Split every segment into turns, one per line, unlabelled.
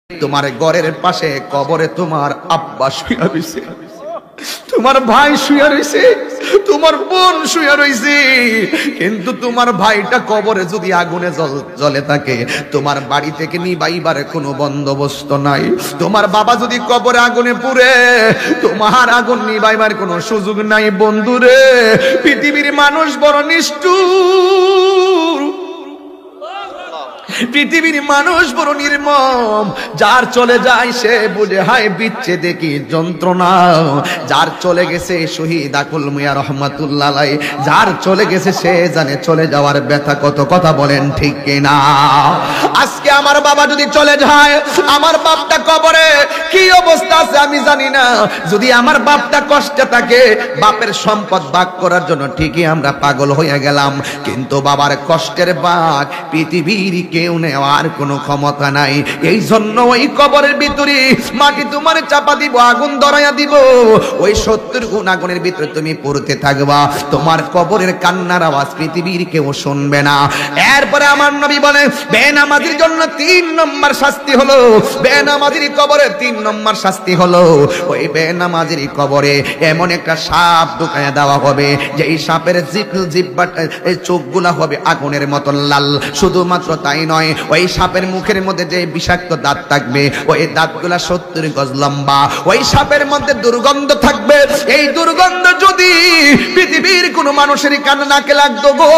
তোমার ঘরের পাশে কবরে তোমার আব্বা শুয়ে রইছে, তোমার ভাই শুয়ে রইছে, তোমার বোন শুয়ে রইছে, কিন্তু তোমার ভাইটা কবরে যদি আগুনে জ্বলে থাকে, তোমার বাড়ি থেকে নিবাইবার কোনো বন্দোবস্ত নাই। তোমার বাবা যদি কবরে আগুনে পুড়ে, তোমার আগুন নিবাইবার কোনো সুযোগ নাই। বন্ধুরে, পৃথিবীর মানুষ বড় নিষ্ঠুর, পৃথিবীর মানুষ বড় নির্মম। যার চলে যায় সে বুঝে হায় বিচ্ছেদে কি যন্ত্রণা। যার চলে গেছে শহীদ আকুল মিয়া রহমাতুল্লাহ আলাইহি, যার চলে গেছে সে জানে চলে যাওয়ার ব্যথা কত। কথা বলেন ঠিক কিনা? আজকে আমার বাবা যদি চলে যায়, আমার বাপটা কবরে কি অবস্থা আছে আমি জানি না। যদি আমার বাপটা কষ্টে থাকে, বাপের সম্পদ ভাগ করার জন্য ঠিকই আমরা পাগল হয়ে গেলাম, কিন্তু বাবার কষ্টের ভাগ পৃথিবীর কেউ নেওয়ার কোনো ক্ষমতা নাই। এই জন্য ওই কবরের ভিতরে মাটি তোমার চাপা দিব, আগুন ধরাইয়া দিব, ওই 70 গুণ আগুনের ভিতরে তুমি পড়তে থাকবা। তোমার কবরের কান্নার আওয়াজ পৃথিবীর কেউ শুনবে না। এরপরে আমার নবী বলে, বেনামাজির জন্য 3 নম্বর শাস্তি হলো, বেনামাজির কবরে 3 নম্বর শাস্তি হলো, ওই বেনামাজির কবরে এমন একটা সাপ ঢুকাইয়া দেওয়া হবে, যে এই সাপের জিহ্বাটা, এই চোখগুলা হবে আগুনের মতো লাল। শুধুমাত্র তাই নয়, ওই সাপের মুখের মধ্যে যে বিষাক্ত দাঁত থাকবে, ওই দাঁতগুলা 70 গজ লম্বা। ওই সাপের মধ্যে দুর্গন্ধ থাকবে, এই দুর্গন্ধ যদি পৃথিবীর কোন মানুষের কানে নাকে লাগতো গো,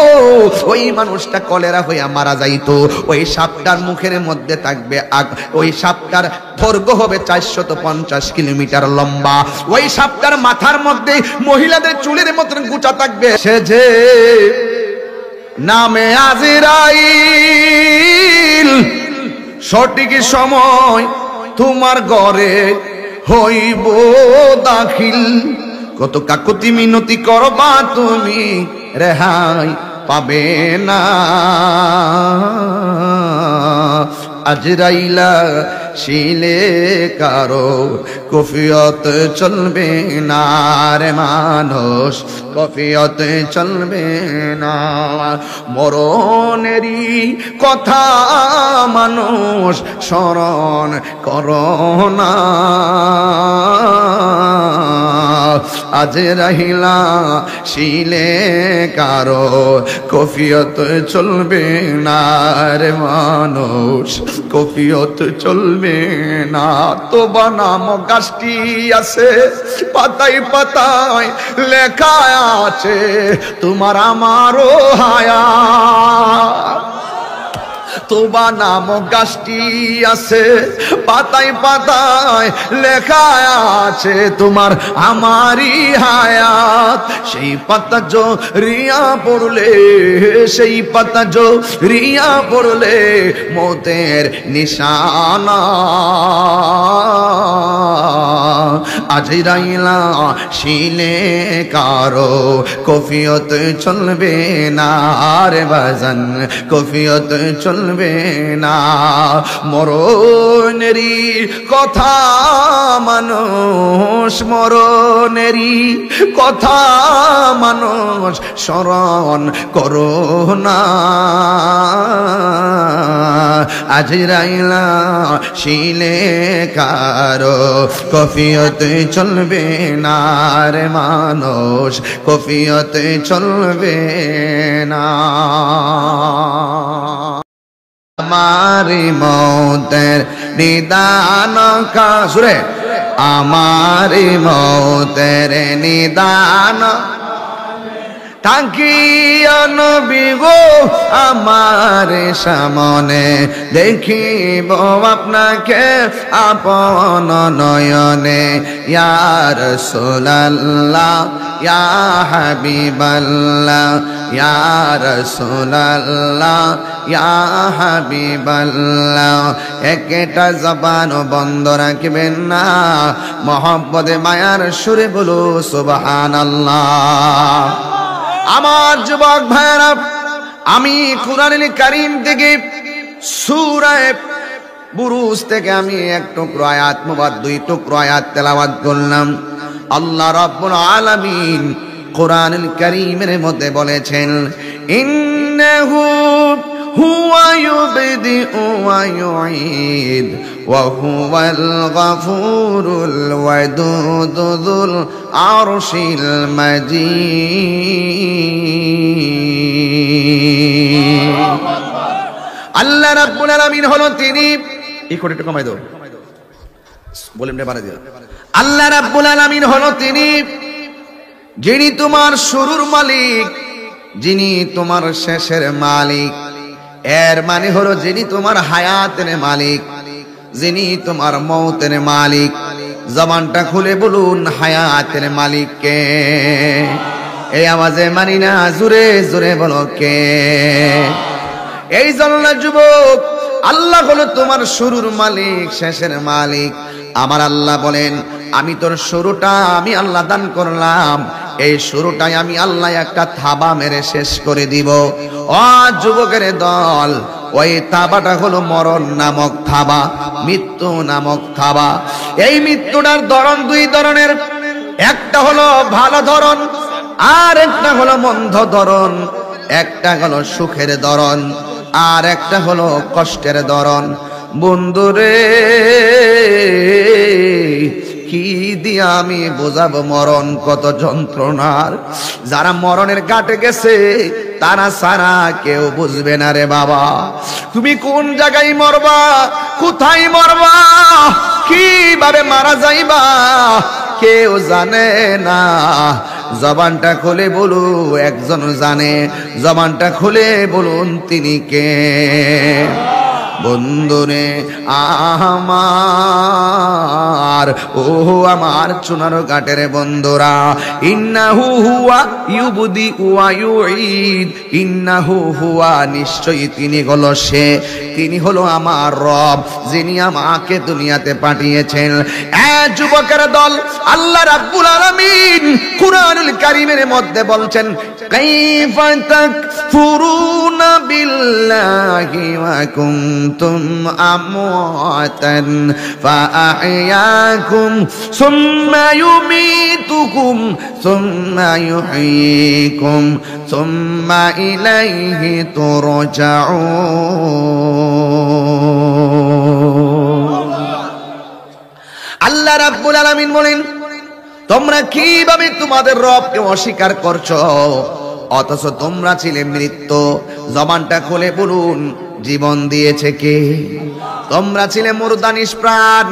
ওই মানুষটা কলেরা হইয়া মারা যাইতো। ওই সাপটার মুখের মধ্যে থাকবে ওই সাপটার দৈর্ঘ্য হবে 450 কিলোমিটার লম্বা। ওই সাপটার মাথার মধ্যে মহিলাদের চুলের মতন গুছা থাকবে। সে যে নামে আজরাইল, সঠিক সময় তোমার ঘরে হইব দাখিল। কত কাকুতি মিনতি করবা তুমি, রেহাই পাবে না। আজরাইলা শিলে কারো কফিয়ত চলবে না রে মানুষ, কফিয়ত চলবে না। মরণেরই কথা মানুষ স্মরণ করো না। আজরাইলা শিলে কারো কফিয়ত চলবে না রে মানুষ, কফিয়ত চলবে না। তোবা নামক গাছটি আছে, পাতায় পাতায় লেখা আছে তোমার আমারও হায়াত। তোবা নামক গাছটি আছে, পাতায় পাতায় লেখা আছে তোমার আমারই হায়াত। সেই পাতা রিয়া পড়লে, সেই পাতা রিয়া পড়লে মৌতের নিশানা। আজরাইলা শিলে কারো কফিয়ত চলবে না রে বাজান, কফিয়ত চলবে না। মরণেরই কথা মানুষ, মরণেরই কথা মানুষ স্মরণ করো না। আজরাইলা শিলে কারো কফিয়ত চলবে না রে মানুষ, কফিয়ত চলবে না। আমারি মৌতের নিদান কাসুরে, আমারি মৌতের নিদান তাকিয়া নবী গো আমার সামনে, দেখিব আপনাকে আপন নয়নে। ইয়া রাসূলুল্লাহ ইয়া হাবিবাল্লাহ, ইয়া রাসূলুল্লাহ ইয়া হাবিবাল্লাহ। একটা জবান বন্ধ রাখবেন না, মহব্বতে মায়ার সুরে বলো সুবহানাল্লাহ। আমার যুবক ভাইরা, আমি কুরআনুল কারীম থেকে সূরা বুরুজ থেকে আমি এক টুকরো আয়াত মুবারক, 2 টুকরো আয়াত তেলাওয়াত করলাম। আল্লাহ রাব্বুল আলামিন কুরআনুল কারীমের মধ্যে বলেছেন, ইন্নাহু হুয়া ইউবদিউ ওয়া ইউঈদ ওয়া হুয়াল গফুরুল ওয়াদুদ যুল আরশিল মাজিদ। আল্লাহ রাব্বুল আলামিন হলো তিনি, এই কোটিটা কমাই দাও, বলেন রে বাড়া দিও। আল্লাহ রাব্বুল আলামিন হলো তিনি যিনি তোমার শুরুর মালিক, যিনি তোমার শেষের মালিক। এর মানে হলো যিনি তোমার হায়াতের মালিক, যিনি তোমার মওতের মালিক। জবানটা খুলে বলুন হায়াতের মালিক কে? এই আওয়াজে মানি না, জোরে জোরে বলো কে? এই জন্য যুবক, আল্লাহ হলো তোমার শুরুর মালিক, শেষের মালিক। আমার আল্লাহ বলেন আমি তোর শুরুটা আমি আল্লাহ দান করলাম, এই শুরুটাই আমি আল্লাহ একটা থাবা মেরে শেষ করে দিব। ও যুবকের দল, ওই থাবাটা হলো মরণ নামক থাবা, মৃত্যু নামক থাবা। এই মৃত্যুটার ধরন দুই ধরনের, একটা হলো ভালো ধরন আর একটা হলো মন্দ ধরন। একটা হলো সুখের ধরন আর একটা হলো কষ্টের ধরন। বন্ধুরে কি দিয়া আমি বোঝাবো মরণ কত যন্ত্রণার। যারা মরণের ঘাটে গেছে তারা সারা কেউ বুঝবে না রে বাবা। তুমি কোন জায়গায় মরবা, কোথায় মরবা, কিভাবে মারা যাইবা কেউ জানে না। জবানটা খুলে বলু, একজন জানে। জবানটা খুলে বলুন তিনি কে? বন্ধুরে আমার, ও আমার চুনার ঘাটের বন্ধুরা, ইন্নাহু হুয়া ইউবদি ওয়া ইউঈদ, ইন্নাহু হুয়া নিশ্চয়ই তিনি হলো সে, তিনি হলো আমার রব, যিনি আমাকে দুনিয়াতে পাঠিয়েছেন। এ যুবকের দল, আল্লাহ রাব্বুল আলামিন কুরআনুল কারীমের মধ্যে বলছেন কাইফা তাকফুরুনা বিল্লাহি ওয়া কুনতুম আমওয়াতান ফাআহইয়াকুম সুম্মা ইউমীতুকুম সুম্মা ইউহয়ীকুম সুম্মা ইলাইহি তুরজাউন। আল্লাহ রাব্বুল আলামিন বলেন তোমরা কিভাবে তোমাদের রবকে অস্বীকার করছো, অথচ তোমরা ছিলে মৃত্যু। জবানটা খুলে বলুন জীবন দিয়েছে কে? তোমরা ছিলে মুর্দা নিষ্প্রাণ,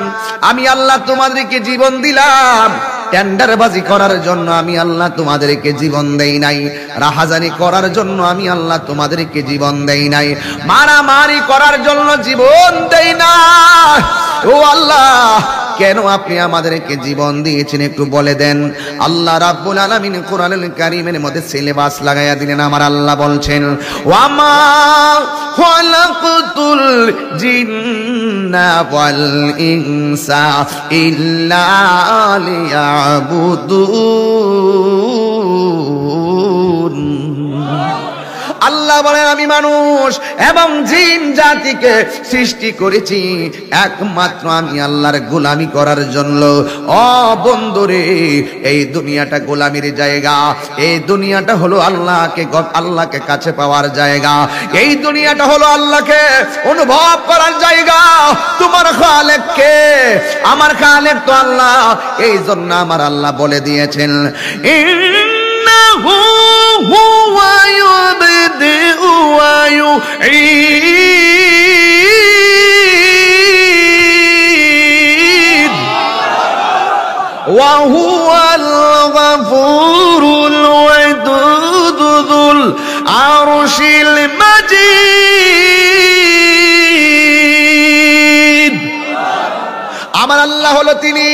আমি আল্লাহ তোমাদেরকে জীবন দিলাম। টেন্ডারবাজি করার জন্য আমি আল্লাহ তোমাদেরকে জীবন দেই নাই, রাহাজানি করার জন্য আমি আল্লাহ তোমাদেরকে জীবন দেই নাই, মারামারি করার জন্য জীবন দেই না। ও আল্লাহ, কেন আপনি আমাদেরকে জীবন দিয়েছেন একটু বলে দেন। আল্লাহ রাব্বুল আলামিন কোরআনুল কারীমের মধ্যে সিলেবাস লাগাইয়া দিলেন। আমার আল্লাহ বলছেন ওয়ামা খালাকতুল জিন্না ওয়াল ইনসা ইল্লা লিয়াবুদুন। আল্লাহ বলেন আমি মানুষ এবং জিন জাতিকে সৃষ্টি করেছি একমাত্র আমি আল্লাহর গোলামি করার জন্য। ও বন্ধুরে, এই দুনিয়াটা গোলামির জায়গা, এই দুনিয়াটা হলো আল্লাহকে কাছে পাওয়ার জায়গা, এই দুনিয়াটা হলো আল্লাহকে অনুভব করার জায়গা। তোমার খালেক কে? আমার খালেক তো আল্লাহ। এই জন্য আমার আল্লাহ বলে দিয়েছেন ইন্নাহু হুয়া ইউবদিউ ওয়া ইউঈদ ওয়া হুয়াল গফুরুল ওয়াদুদ যুল আরশিল মাজিদ। আমার আল্লাহ হলো তিনি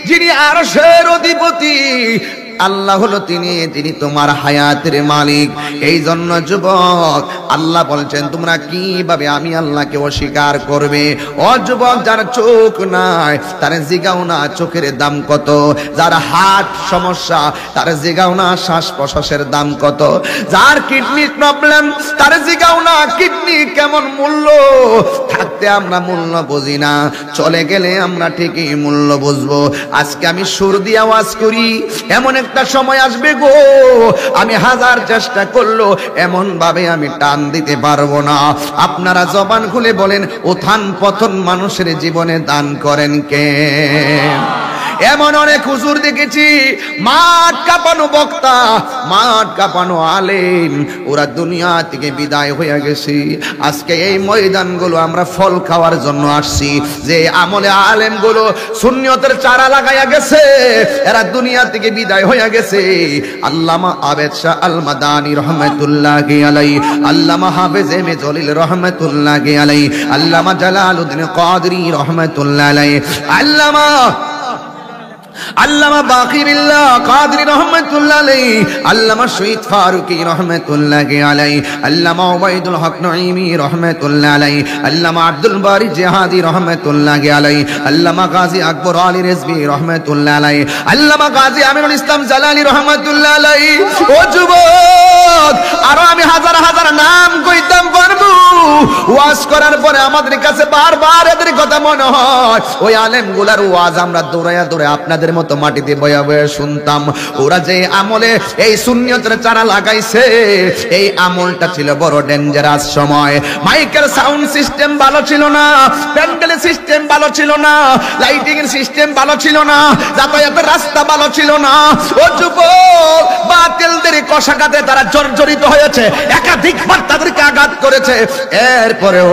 যিনি আরশের অধিপতি। আল্লাহ হলো তিনি যিনি তোমার হায়াতের মালিক। এই জন্য যুবক, আল্লাহ বলছেন তোমরা কিভাবে আমি আল্লাহকে অস্বীকার করবে? ও যুবক, যার চোখ নাই তার জিগাও না চোখের দাম কত, যার হার্ট সমস্যা তার জিগাও না শ্বাস প্রশ্বাসের দাম কত, যার কিডনি প্রবলেম তার জিগাও না কিডনি কেমন মূল্য। থাকতে আমরা মূল্য বুঝি না, চলে গেলে আমরা ঠিকই মূল্য বুঝবো। আজকে আমি সুর দিয়ে আওয়াজ করি, এমন একটা একটা সময় আসবে গো, আমি হাজার চেষ্টা করলো এমন ভাবে আমি টান দিতে পারবো না। আপনারা জবান খুলে বলেন, উত্থান পতন মানুষের জীবনে দান করেন কে? এমন অনেক হুজুর দেখেছি, মাঠ কাঁপানো বক্তা, মাঠ কাঁপানো আলেম, ওরা দুনিয়া থেকে বিদায় হয়ে গেছে। আজকে এই ময়দানগুলো আমরা ফল খাওয়ার জন্য আসছি। যে আমলে আলেমগুলো সুন্নিয়তের চারা লাগাইয়া গেছে, এরা দুনিয়া থেকে বিদায় হয়ে গেছে। আল্লামা আবেদ শাহ আল মাদানী রহমাতুল্লাহি আলাইহি, আল্লামা হাফেজ এমএ জলিল রহমাতুল্লাহি আলাইহি, আল্লামা জালালউদ্দিন কাদরী রহমাতুল্লাহি আলাইহি, আল্লামা বাকিরুল্লাহ কাদরী রাহমাতুল্লাহ আলাইহি, আল্লামা শহীদ ফারুকী রাহমাতুল্লাহি আলাইহি, আল্লামা উবাইদুল হক নঈমী রাহমাতুল্লাহ আলাইহি, আল্লামা আব্দুল বারী জিহাদি রাহমাতুল্লাহি আলাইহি, আল্লামা গাজী আকবর আলী রিজভী রাহমাতুল্লাহ আলাইহি, আল্লামা গাজী আমিনুল ইসলাম জালালী রাহমাতুল্লাহ আলাইহি। ও যুবক, আরো আমি হাজার হাজার নাম কইতাম পারবো। ওয়াজ করার পরে আমাদের কাছে বারবার এদের কথা মনে হয়, ওই আলেমগুলার ওয়াজ আমরা দৌড়ায়া দৌড়ে আপনাদের মতো মাটিতে বয়া বয়া শুনতাম। ওরা যে আমলে এই সুন্নিয়তের চারা লাগাইছে, এই আমলটা ছিল বড় ডেঞ্জারাস সময়। মাইকের সাউন্ড সিস্টেম ভালো ছিল না, প্যান্ডেলের সিস্টেম ভালো ছিল না, লাইটিং এর সিস্টেম ভালো ছিল না, যাতায়াতের রাস্তা ভালো ছিল না। ও যুবক, বাতিলদের কষাঘাতে তারা জর্জরিত হয়েছে, একাধিকবার তাদেরকে আঘাত করেছে। এরপরেও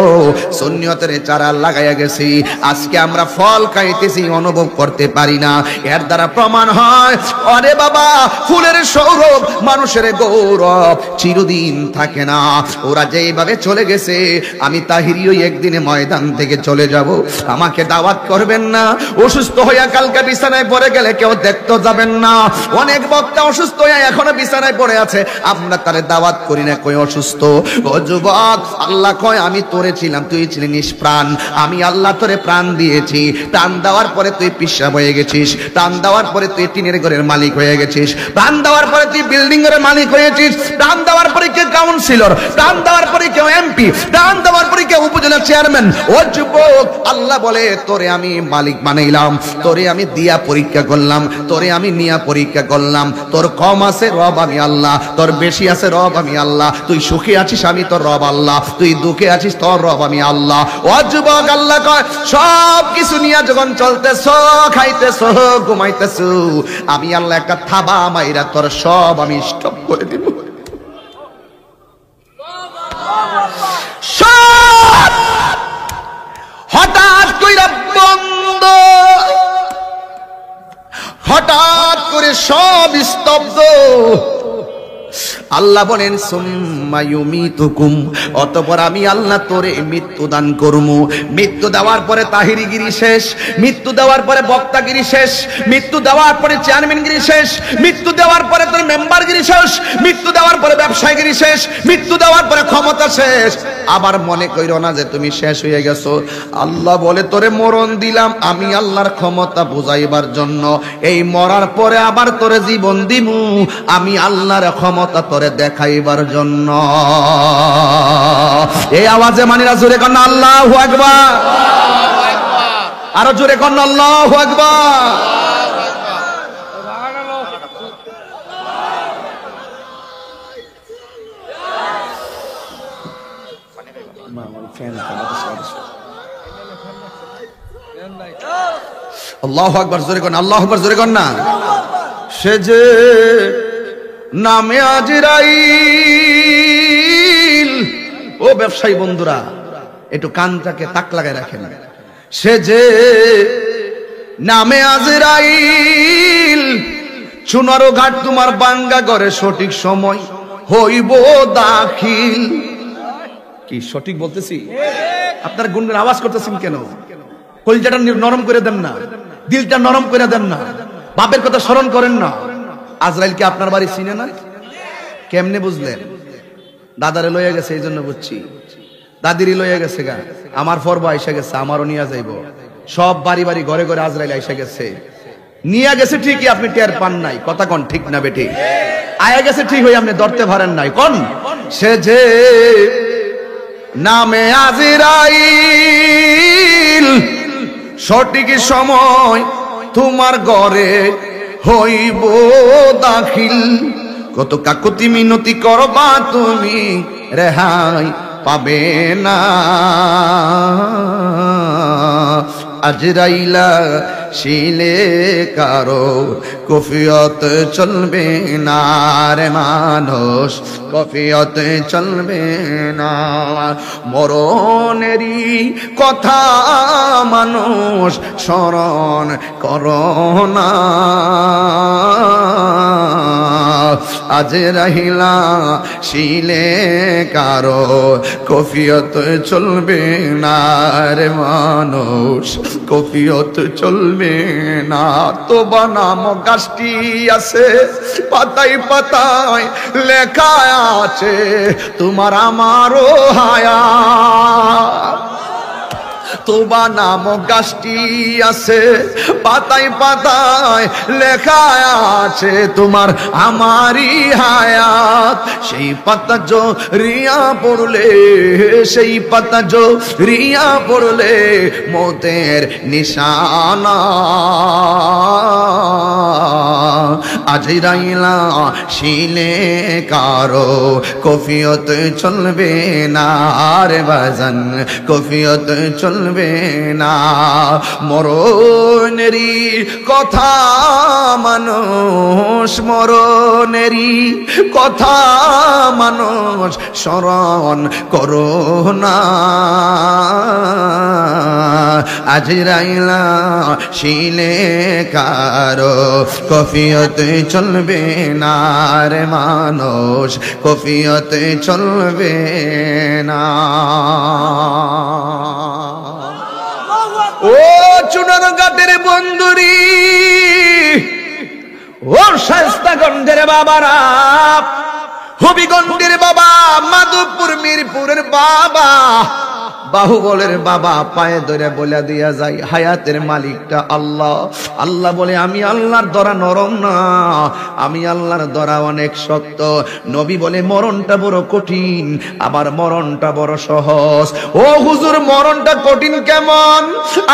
সুন্নিয়তের চারা লাগাইয়া গেছি, আজকে আমরা ফল খাইতেছি, অনুভব করতে পারি না। এর দ্বারা প্রমাণ হয়, আরে বাবা, ফুলের সৌরভ মানুষের গৌরব চিরদিন থাকে না। ওরা যেইভাবে চলে গেছে, আমি তাহিরিও একদিনে ময়দান থেকে চলে যাব, আমাকে দাওয়াত করবেন না। অসুস্থ হইয়া কালকে বিছানায় পড়ে গেলে কেউ দেখতে যাবেন না। অনেক বক্তা অসুস্থ হইয়া এখনো বিছানায় পড়ে আছে, আমরা তারে দাওয়াত করি না, কই অসুস্থ। ও যুবক, আল্লাহ কয়, আমি তোরে ছিলাম, তুই ছিলি নিষ্প্রাণ, আমি আল্লাহ তোরে প্রাণ দিয়েছি। প্রাণ দেওয়ার পরে তুই পিশাব হয়ে গেছিস, প্রাণ দেওয়ার পরে তুই টিনের ঘরের মালিক হয়ে গেছিস, প্রাণ দেওয়ার পরে তুই বিল্ডিং এর মালিক হয়েছিস, প্রাণ দেওয়ার পরে কেউ কাউন্সিলর, প্রাণ দেওয়ার পরে কেউ এমপি, প্রাণ দেওয়ার পরে কেউ উপজেলা চেয়ারম্যান। ও যুবক, আল্লাহ বলে, তোরে আমি মালিক বানাইলাম, তোরে আমি দিয়া পরীক্ষা করলাম, তোরে আমি নিয়া পরীক্ষা করলাম। তোর কম আছে, রব আমি আল্লাহ, তোর বেশি আছে, রব আমি আল্লাহ। তুই সুখে আছিস, আমি তোর রব আল্লাহ, তুই দুঃখে আছিস, তোর রব আমি আল্লাহ। ও যুবক, আল্লাহ কয়, সব কিছু নিয়ে যখন চলতেছ, খাইতেছ, ঘুমাইতেছ, আমি আল্লাহ একটা থাবা মাইরা তোর সব আমি স্টপ করে দিব। সব হঠাৎ কইরা বন্ধ, হঠাৎ করে সব স্তব্ধ। আল্লাহ বলেন, সুম্মা ইউমিতুকুম, অতঃপর আমি আল্লাহ তোরে মৃত্যু দান করবো। মৃত্যু দেওয়ার পরে তাহিরিগিরি শেষ, মৃত্যু দেওয়ার পরে বক্তাগিরি শেষ, মৃত্যু দেওয়ার পরে চেয়ারম্যানগিরি শেষ, মৃত্যু দেওয়ার পরে তোর মেম্বারগিরি শেষ, মৃত্যু দেওয়ার পরে ব্যবসায়গিরি শেষ, মৃত্যু দেওয়ার পরে ক্ষমতা শেষ। আবার মনে কইরো না যে তুমি শেষ হয়ে গেছো। আল্লাহ বলে, তোরে মরণ দিলাম আমি আল্লাহর ক্ষমতা বুঝাইবার জন্য। এই মরার পরে আবার তোরে জীবন দিমু আমি আল্লাহর ক্ষমতা তোরে দেখাইবার জন্য। এই আওয়াজে মানিরা জোরে কন্যা আল্লাহু আকবার, আরো জোরে কন্যা আল্লাহু আকবার। আল্লাহু আকবার, জোরে কন্যা আল্লাহু আকবার, জোরে কন্যা। সে যে নামে আজরাইল, ও ব্যবসায়ী বন্ধুরা একটু কানটাকে তাক লাগায় রাখেন। সে যে নামে আজরাইল, চুনারো ঘাট তোমার বাঙ্গা ঘরে সঠিক সময় হইব দাখিল। কি সঠিক বলতেছি? আপনার গুণের আওয়াজ করতেছেন কেন? কলিজাটা নরম করে দেন না, দিলটা নরম করে দেন না, বাপের কথা স্মরণ করেন না। আজরাইল কি আপনার বাড়ি চিনে না? কেমনে বুঝলেন? দাদারে লইয়া গেছে এই জন্য বুঝছি, দাদিরই লইয়া গেছে গা, আমার পর্ব আইসা গেছে, আমারও নিয়ে যাইব। সব বাড়ি বাড়ি ঘরে ঘরে আজরাইল আইসা গেছে, নিয়ে গেছে ঠিকই, আপনি টের পান নাই। কথা কোন ঠিক না বেটি? আয়া গেছে ঠিক হয়ে আপনি ধরতে পারেন নাই। কোন সে যে নামে আজরাইল, সঠিক সময় তোমার ঘরে হইব দাখিল। কত কাকুতি মিনতি করবা তুমি, রেহাই পাবে না। আজরাইলা শিলে কারো কফিয়ত চলবে না রে মানুষ, কফিয়ত চলবে না। মরণেরই কথা মানুষ স্মরণ করো না। আজরাইলা শিলে কারো কফিয়ত চলবে না রে মানুষ, কফিয়ত চলবে না। তোবা নাম গাছটি আছে, পাতায় পাতায় লেখা আছে তোমার আমারও হায়াত। তোবা নাম গাছটি আছে, পাতায় পাতায় লেখা আছে তোমার আমারই হায়াত। সেই পাতা রিয়া পড়লে, সেই পাতা রিয়া পড়লে মৌতের নিশানা। আজরাইলা শিলে কারো কফিয়ত চলবে না রে বাজান, কফিয়ত চলবে না। মরণেরই কথা মানুষ, মরণেরই কথা মানুষ স্মরণ করো না। আজরাইলা শিলে কারো কফিয়ত চলবে না রে মানুষ, কফিয়ত চলবে না। ও চুনার ঘাটের বন্ধুরি, ও শায়েস্তাগঞ্জের বাবারা, হবিগঞ্জের বাবা, মাধবপুর মিরপুরের বাবা, বাহুবলের বাবা, পায়ে ধরে বলে দিয়া যায় হায়াতের মালিকটা আল্লাহ। আল্লাহ বলে আমি আল্লাহর দরা নরম না, আমি আল্লাহর দরা অনেক শক্ত। নবী বলে মরণটা বড় কঠিন, আবার মরণটা বড় সহজ। ও হুজুর মরণটা কঠিন কেমন?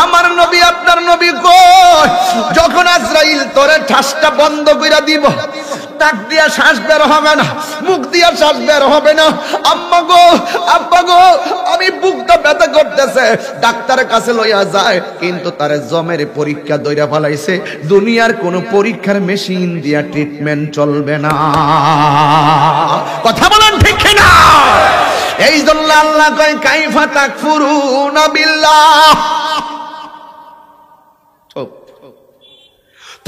আমার নবী আপনার নবী কয়, যখন আজরাইল তোরে ঠাসটা বন্ধ কইরা দিব, নাক দিয়া শ্বাস বের হবে না, মুখ দিয়া শ্বাস বের হবে না। আম্মা গো, আব্বা গো, আমি বুকটা ব্যথা করতেছে, ডাক্তারের কাছে লইয়া যায়, কিন্তু তারে জমের পরীক্ষা দইরা ফেলাইছে। দুনিয়ার কোন পরীক্ষার মেশিন দিয়া ট্রিটমেন্ট চলবে না। কথা বলেন ঠিক না? এই জন্য আল্লাহ কয় কাইফা তাকফুরুনা বিল্লাহ,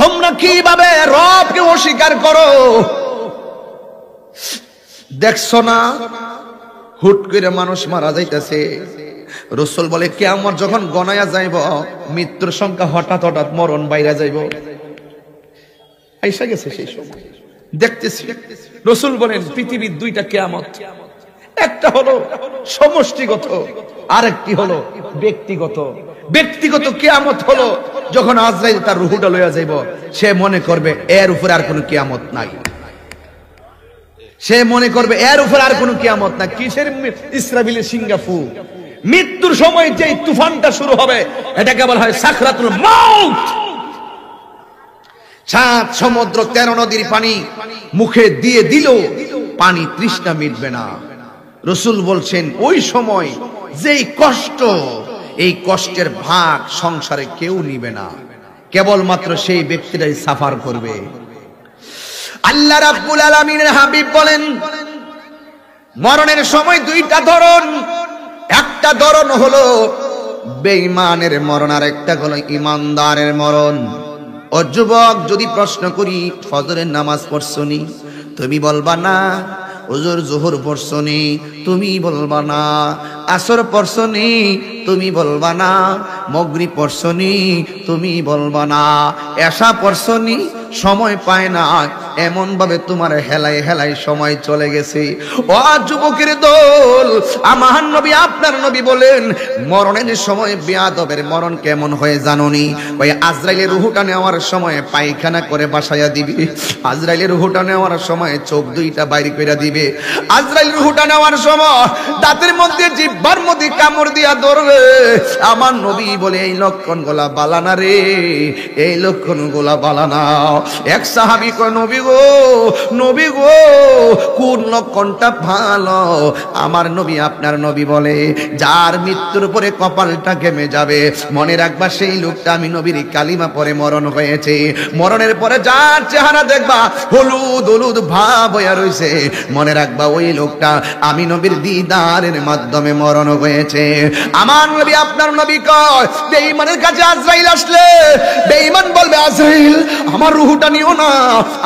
তোমরা কিভাবে রবকে অস্বীকার করো? দেখছো না হুট করে মানুষ মারা যাইতেছে। রাসূল বলে কিয়ামত যখন গনায়া যাইব, মৃত্যুর সংখ্যা হঠাৎ হঠাৎ মরণ বাইরে যাইব, আইসা গেছে সেই সময় দেখতেছি। রাসূল বলেন পৃথিবীর দুইটা কিয়ামত, একটা হলো সমষ্টিগত, আরেকটি হলো ব্যক্তিগত। ব্যক্তিগত কিয়ামত হলো যখন আজরাইল তার রূহটা লইয়া যাইব, সে মনে করবে এর উপরে আর কোনো কিয়ামত নাই, সে মনে করবে এর উপরে আর কোনো কিয়ামত নাই। কিসের ইসরাফিলের সিঙ্গাফু? মৃত্যুর সময় যে তুফানটা শুরু হবে এটাকে বলা হয় সাকরাতুল মাউত। 7 সমুদ্র 13 নদীর পানি মুখে দিয়ে দিল, পানি তৃষ্ণা মিটবে না। রাসূল বলছেন ওই সময় যেই কষ্ট, এই কষ্টের ভাগ সংসারে কেউ নিবে না, কেবলমাত্র সেই ব্যক্তিটাই সাফার করবে। আল্লাহ রাব্বুল আলামিনের হাবিব বলেন মরণের সময় দুইটা ধরন, একটা ধরন হলো বেঈমানের মরণ, আর একটা হলো ঈমানদারের মরণ। ও যুবক, যদি প্রশ্ন করি ফজরের নামাজ পড়ছনি? তুমি বলবা না। হুজুর যোহর পড়ছনি? তুমি বলবা না। আসর পড়ছনি? তুমি বলবা না। মাগরিব পড়ছনি? তুমি বলবা না। এশা পড়ছনি? সময় পায় না, এমন ভাবে তোমার হেলাই হেলাই সময় চলে গেছে। ও যুবকের দল, আমার নবী আপনার নবী বলেন মরণের সময় বেয়াদবের মরণ কেমন হয় জানোনি? ওই আজরাইলের রূহটা নেওয়ার সময় পায়খানা করে বাসায়া দিবে, আজরাইলের রূহটা নেওয়ার সময় চোখ দুইটা বাইরে করে দিবে, আজরাইল রূহটা নেওয়ার সময় দাঁতের মধ্যে জিভ একবার মধ্যে কামড় দিয়া ধরবে। আমার নবী বলে এই লক্ষণগুলা বালানা রে, এই লক্ষণগুলা বালানা। এক সাহাবী কয় নবী গো, নবী গো, কোন লক্ষণটা ভালো? আমার নবী আপনার নবী বলে যার মৃত্যুর পরে কপালটা ঘেমে যাবে, মনে রাখবা সেই লোকটা আমি নবীর কালিমা পরে মরণ হয়েছে। মরণের পরে যার চেহারা দেখবা হলুদ হলুদ ভাব হইয়া রইছে, মনে রাখবা ওই লোকটা আমি নবীর দিদারের মাধ্যমে মরণ হয়েছে। আমার নবী আপনার নবী কয় বেঈমানের কাছে আজরাইল আসলে বেঈমান বলবে আজরাইল আমার রূহটা নিও না,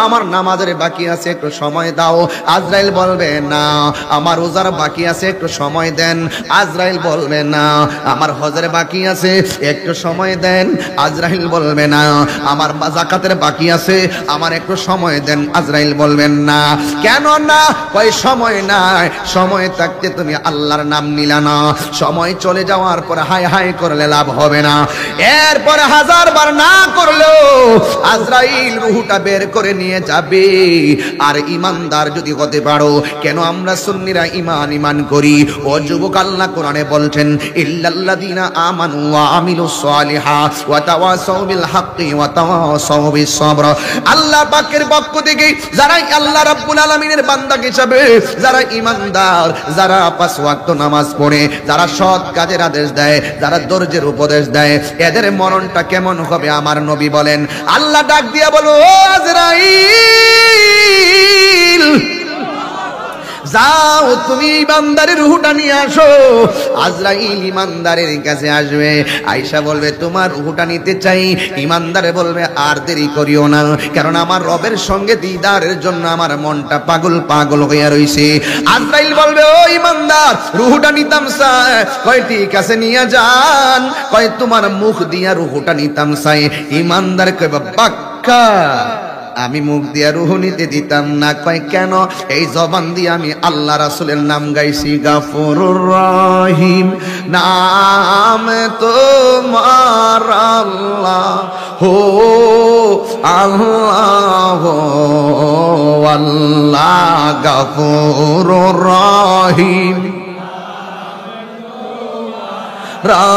আমার নামাজের বাকি আছে একটু সময় দাও। আজরাইল বলবে না আমার রোজার বাকি আছে একটু সময় দেন। আজরাইল বলবে না আমার হজের বাকি আছে একটু সময় দেন। আজরাইল বলবে না আমার যাকাতের বাকি আছে আমার একটু সময় দেন। আজরাইল বলবেন না। কেন না? কয় সময় নাই, সময় থাকতে তুমি আল্লাহর নাম নিলা না, সময় চলে যাওয়ার পর হায় হায় করলে লাভ হবে না। এরপর হাজারবার না করলেও আজরাইল রূহটা বের করে নিয়ে যাবে। আর ইমানদার যদি হতে পারো, কেন আমরা সুন্নিরা ইমান ইমান করি? ও যুবক, আল্লাহ কোরআনে বলছেন ইল্লাল্লাযীনা আমানু ওয়া আমিলুস সালিহাত ওয়া তাওয়াসাউ বিল হাক্কি ওয়া তাওয়াসাউ বিস সাবর। আল্লাহ পাকের পক্ষ থেকে যারা আল্লাহ রাব্বুল আলামিনের বান্দা হিসেবে যারা ইমানদার, যারা পাঁচ ওয়াক্ত নামাজ পড়ে, যারা সৎ কাজের আদেশ দেয়, যারা ধৈর্যের উপদেশ দেয়, এদের মরণটা কেমন হবে? আমার নবী বলেন আল্লাহ ডাক দিয়া বলো ও আজরাইল যাও তুমি ইমানদারের রূহটা নিয়ে আসো। আজরাইল ইমানদারের কাছে আসবে, আয়েশা বলবে তোমার রূহটা নিতে চাই। ইমানদারে বলবে আর দেরি করিও না, কারণ আমার রবের সঙ্গে দিদারের জন্য আমার মনটা পাগল পাগল হইয়া রইছে। আজরাইল বলবে ও ইমানদার রূহটা নিতাম চাই। কয় ঠিক আছে নিয়ে যান। কয় তোমার মুখ দিয়া রূহটা নিতাম চাই। ইমানদার কয় বাক্কা আমি মুখ দিয়া রূহ নিতে দিতাম না। কয় কেন? এই জবান দিয়ে আমি আল্লাহ রাসূলের নাম গাইছি, গাফুরুর রহিম নাম তোমার আল্লাহ হো আল্লাহ আল্লাহ গাফুরুর রহিম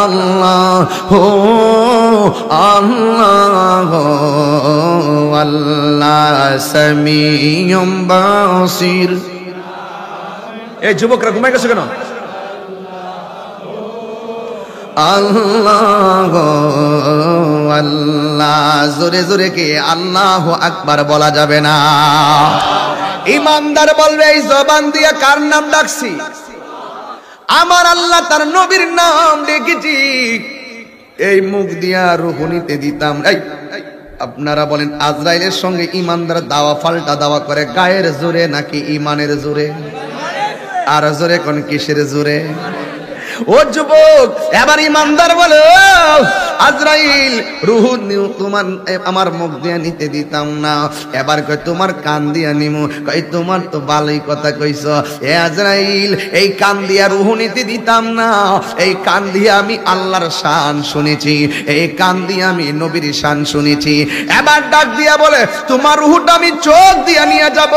আল্লাহ হো আল্লাহ আল্লাহ সামিউম বাসির। এই যুবকরা ঘুমাই গেছে কেন? আল্লাহ আল্লাহ জোরে জোরে কে আল্লাহু আকবার বলা যাবে না। ইমানদার বলবে এই জবান দিয়া কার নাম ডাকছি? আমার আল্লাহ তার নবীর নাম ডেকেছি। এই মুখ দিয়া রূহ নিতে দিতাম। আপনারা বলেন আজরাইলের সঙ্গে ইমানদার দাওয়া পাল্টা দাওয়া করে গায়ের জোরে নাকি ইমানের জোরে? আর জোরে কোন কিসের জোরে? ও যুবক, এবার ইমানদার বলে আজরাইল রূহ তোমার আমার মুখ দিয়ে নিতে দিতাম না, এবার কই তোমার কান দিয়া নিমু। কই তোমার তো ভালোই কথা কইছ এ আজরাইল, এই কান দিয়া রূহ নিতে দিতাম না। এই কান দিয়ে আমি আল্লাহর শান শুনেছি, এই কান দিয়ে আমি নবীর শান শুনেছি। এবার ডাক দিয়া বলে তোমার রূহটা আমি চোখ দিয়া নিয়ে যাব।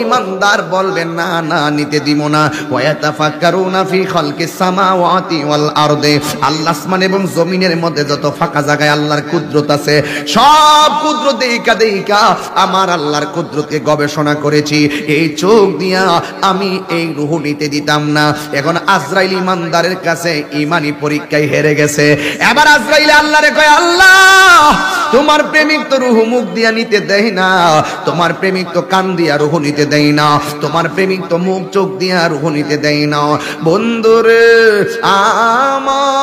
ইমানদার বলবেন না না নিতে দিব না। ওয়ায়াতাফাক্কারুনা ফি খালকিস সামাওয়াতি ওয়াল আরদি, আল্লাহ আসমান এবং জমিনের মধ্যে যত ফাঁকা জায়গায় আল্লাহর কুদরত আছে সব কুদরত দেখা দেখা আমার আল্লাহর কুদরতকে গবেষণা করেছি। এই চোখ দিয়া আমি এই রূহ নিতে দিতাম না। এখন আজরাইল ইমানদারের কাছে ইমানি পরীক্ষায় হেরে গেছে। এবার আজরাইল আল্লাহরে কয় আল্লাহ তোমার প্রেমিক তো রূহ মুখ দিয়া নিতে দেয় না, তোমার প্রেমিক তো কান দিয়া রূহ নিতে দেয় না, তোমার প্রেমিক তো মুখ চোখ দিয়া রূহ নিতে দেয় না। বন্ধুরে আমার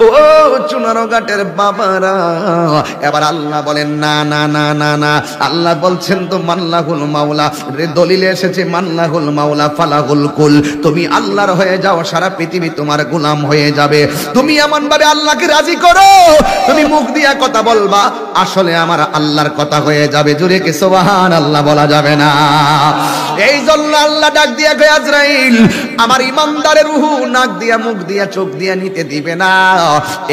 ও চুনারো ঘাটের বাবারা, এবার আল্লাহ বলেন না না না না না। আল্লাহ বলছেন তো মাল্লাহুল মাওলা, দলিলে এসেছে মাল্লাহুল মাওলা ফালাহুল কুল। তুমি আল্লাহর হয়ে যাও, সারা পৃথিবী তোমার গোলাম হয়ে যাবে। তুমি এমন ভাবে আল্লাহকে রাজি করো, তুমি মুখ দিয়া কথা বলবা আসলে আমার আল্লাহর কথা হয়ে যাবে। জোরে কি সুবহানাল্লাহ বলা যাবে না? এই জন্য আল্লাহ ডাক দিয়া কয় আজরাইল আমার ইমানদারের রূহ নাক দিয়া মুখ দিয়া চোখ দিয়া নিতে দিবে না।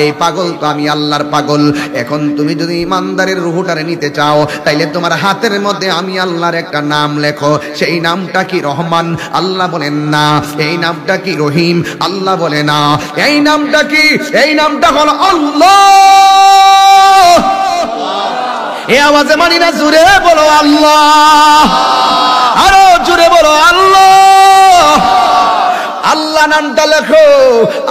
এই পাগল তো আমি আল্লাহর পাগল। এখন তুমি যদি ইমানদারের রূহটারে নিতে চাও তাইলে তোমার হাতের মধ্যে আমি আল্লাহর একটা নাম লেখো। সেই নামটা কি রহমান? আল্লাহ বলেন না। এই নামটা কি রহিম? আল্লাহ বলে না। এই নামটা কি? এই নামটা হলো আল্লাহ। এই আওয়াজে মানি না, জোরে বলো আল্লাহ, আরো জোরে বলো আল্লাহ। আল্লাহ নামটা লেখো।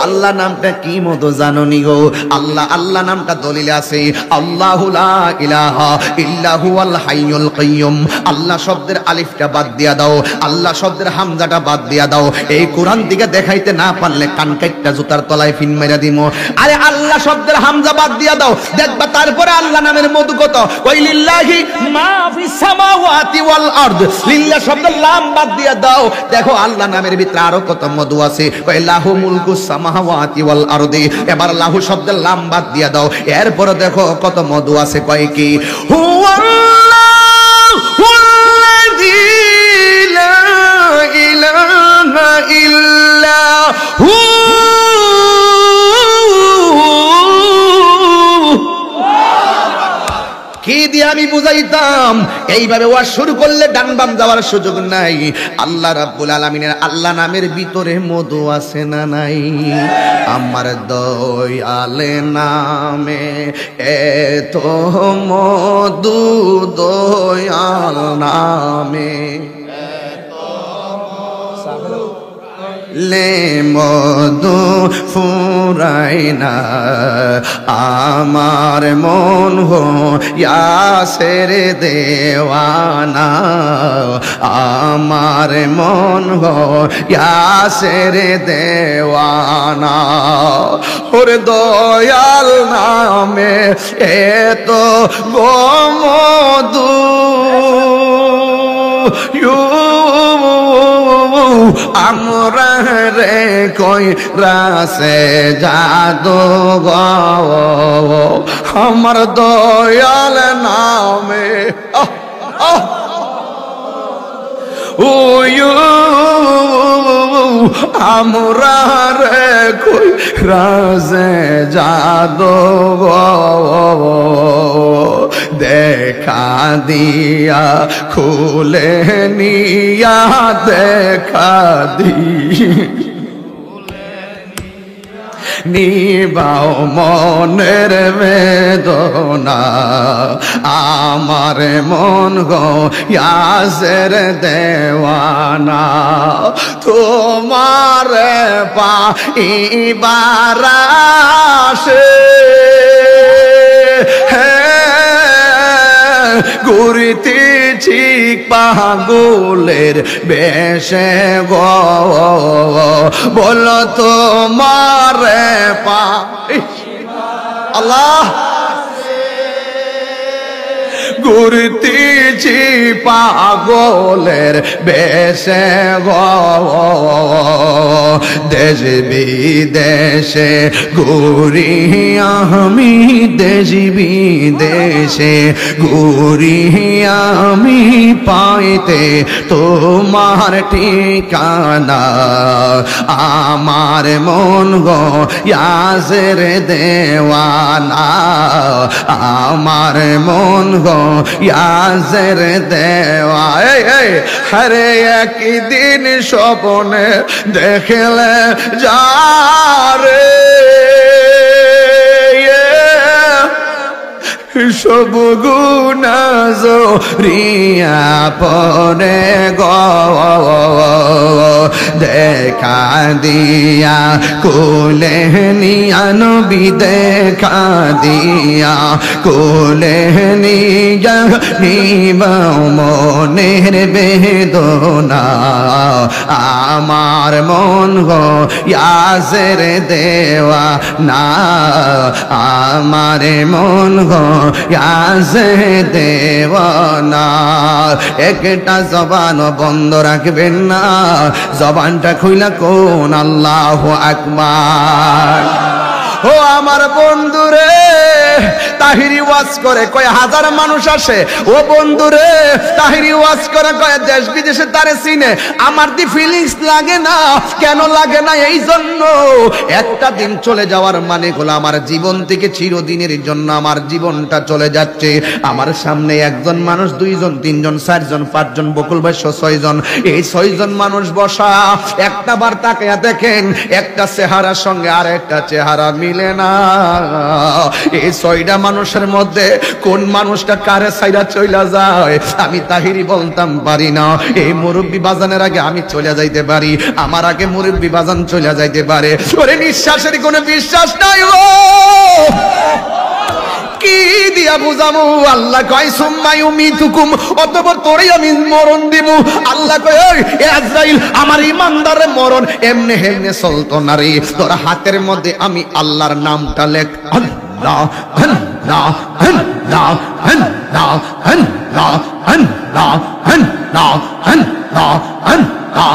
আল্লাহ নামটা কি মতো জানো নি গো? আল্লাহ নামটা দলিলে আছে, আল্লাহু লা ইলাহা ইল্লা হুয়াল হাইয়ুল কাইয়ুম। আল্লাহ শব্দের আলিফটা বাদ দিয়া দাও, আল্লাহ শব্দের হামজাটা বাদ দিয়া দাও। এই কোরআন দিকে দেখাইতে না পারলে কান কাইটটা জুতার তলায় ফিন মেরা দিমু। আরে আল্লাহ শব্দের হামজা বাদ দিয়া দাও, দেখবা তারপরে আল্লাহ নামের মধু কত। ওই লিল্লাহি মা ফিস সামাওয়াতি ওয়াল আরদ, লিল্লাহ শব্দের লাম বাদ দিয়া দাও, দেখো আল্লাহ নামের ভিতরে আরো কত মধু আছে। কয় লাহু মুলকুস সামাওয়াতি ওয়াল আরদি, এবার লাহু শব্দের লাম বাদ দিয়া দাও, এরপরে দেখো কত মধু আছে। কয় কি হুয়াল্লাহুল্লাযী লা ইলাহা ইল্লা হু। কি দিয়ে আমি বুঝাইতাম? এইভাবে ওয়াজ শুরু করলে ডান বাম যাওয়ার সুযোগ নাই। আল্লাহ রাব্বুল আলামিনের আল্লাহ নামের ভিতরে মধু আছে না নাই? আমার দয়ালে নামে এত মধু, দয়াল নামে লে মধু ফুরাই না আমার মন হো ইয়াসের দেওয়ানা, আমার মন হো ইয়াসের দেওয়ানা। ওরে দয়াল নামে এত গো মধু, আমরা রে কই রাসে জাদু গো আমার দয়াল নামে। আমরা রে কই রাসে জাদু গো দেখা দিয়া খুলে নিয়া, দেখা নিবাও মনের বেদনা, আমার মন গো ইয়াসের দেওয়ানা। তোমার পাইবার আশে ঘুরিতেছি পাগলের বেশে গো, বলো তোমার পা আল্লাহ ঘুরতেছি পাগলের বেশে গো, দেশ বিদেশে ঘুরি আমি, দেশ বিদেশে ঘুরি আমি, পাইতে তোমার ঠিকানা। আমার মন গো ইয়াসের দেওয়ানা, আমার মন গো ইয়াসের দেওয়া। হরে একদিন স্বপ্নে দেখলে যারে সব গুনাহ জরিয়া পরে গো, দেখা দিয়া কোলে নিয়া নবী, দেখা দিয়া কোলে নিয়া নিবাও মনের বেদনা। আমার মন গো ইয়াসের দেওয়া না, আমার মন গো ইয়াসের দেওয়ানা। একটা জবান বন্ধ রাখবেন না, জবানটা খুইলা কোন আল্লাহু আকবার। ও আমার বন্ধুরে, তাহিরি ওয়াজ করে কয় হাজার মানুষ আসে, ও বন্ধু রে তাহিরি ওয়াজ করে কয় দেশ বিদেশে তারে চিনে, আমার দি ফিলিংস লাগে না। কেন লাগে না? এই জন্য একটা দিন চলে যাওয়ার মানে হলো আমার জীবন থেকে চিরদিনের জন্য আমার জীবনটা চলে যাচ্ছে। আমার সামনে একজন মানুষ, দুইজন, তিনজন, চারজন, পাঁচজন, বকুল ভাই 6 জন, এই 6 জন মানুষ বসা। একটা বার তাকিয়ে দেখেন একটা চেহারার সঙ্গে আর একটা চেহারা মিলে না। এই 6টা মানুষের মধ্যে কোন মানুষটা কারে সাইরা চইলা যায় আমি তাহিরি বলতাম পারি না। এই মুরব্বি বাজানের আগে আমি চলে যাইতে পারি, আমার আগে মুরব্বি বাজান চলে যাইতে পারে। ওরে নিঃশ্বাসের কোনো বিশ্বাস নাই ও, কি দিয়া বুঝামু? আল্লাহ কয় সুম্মা ইউমিতুকুম, অতঃপর তোরে আমি মরণ দিব। আল্লাহ কয় এ আজরাইল আমার ইমানদারে মরণ এমনে হেমনে চলতো না রে, তোর হাতের মধ্যে আমি আল্লাহর নামটা লেখ। আল্লাহ আল্লাহ আল্লাহ আল্লাহ আল্লাহ আল্লাহ আল্লাহ আল্লাহ আল্লাহ।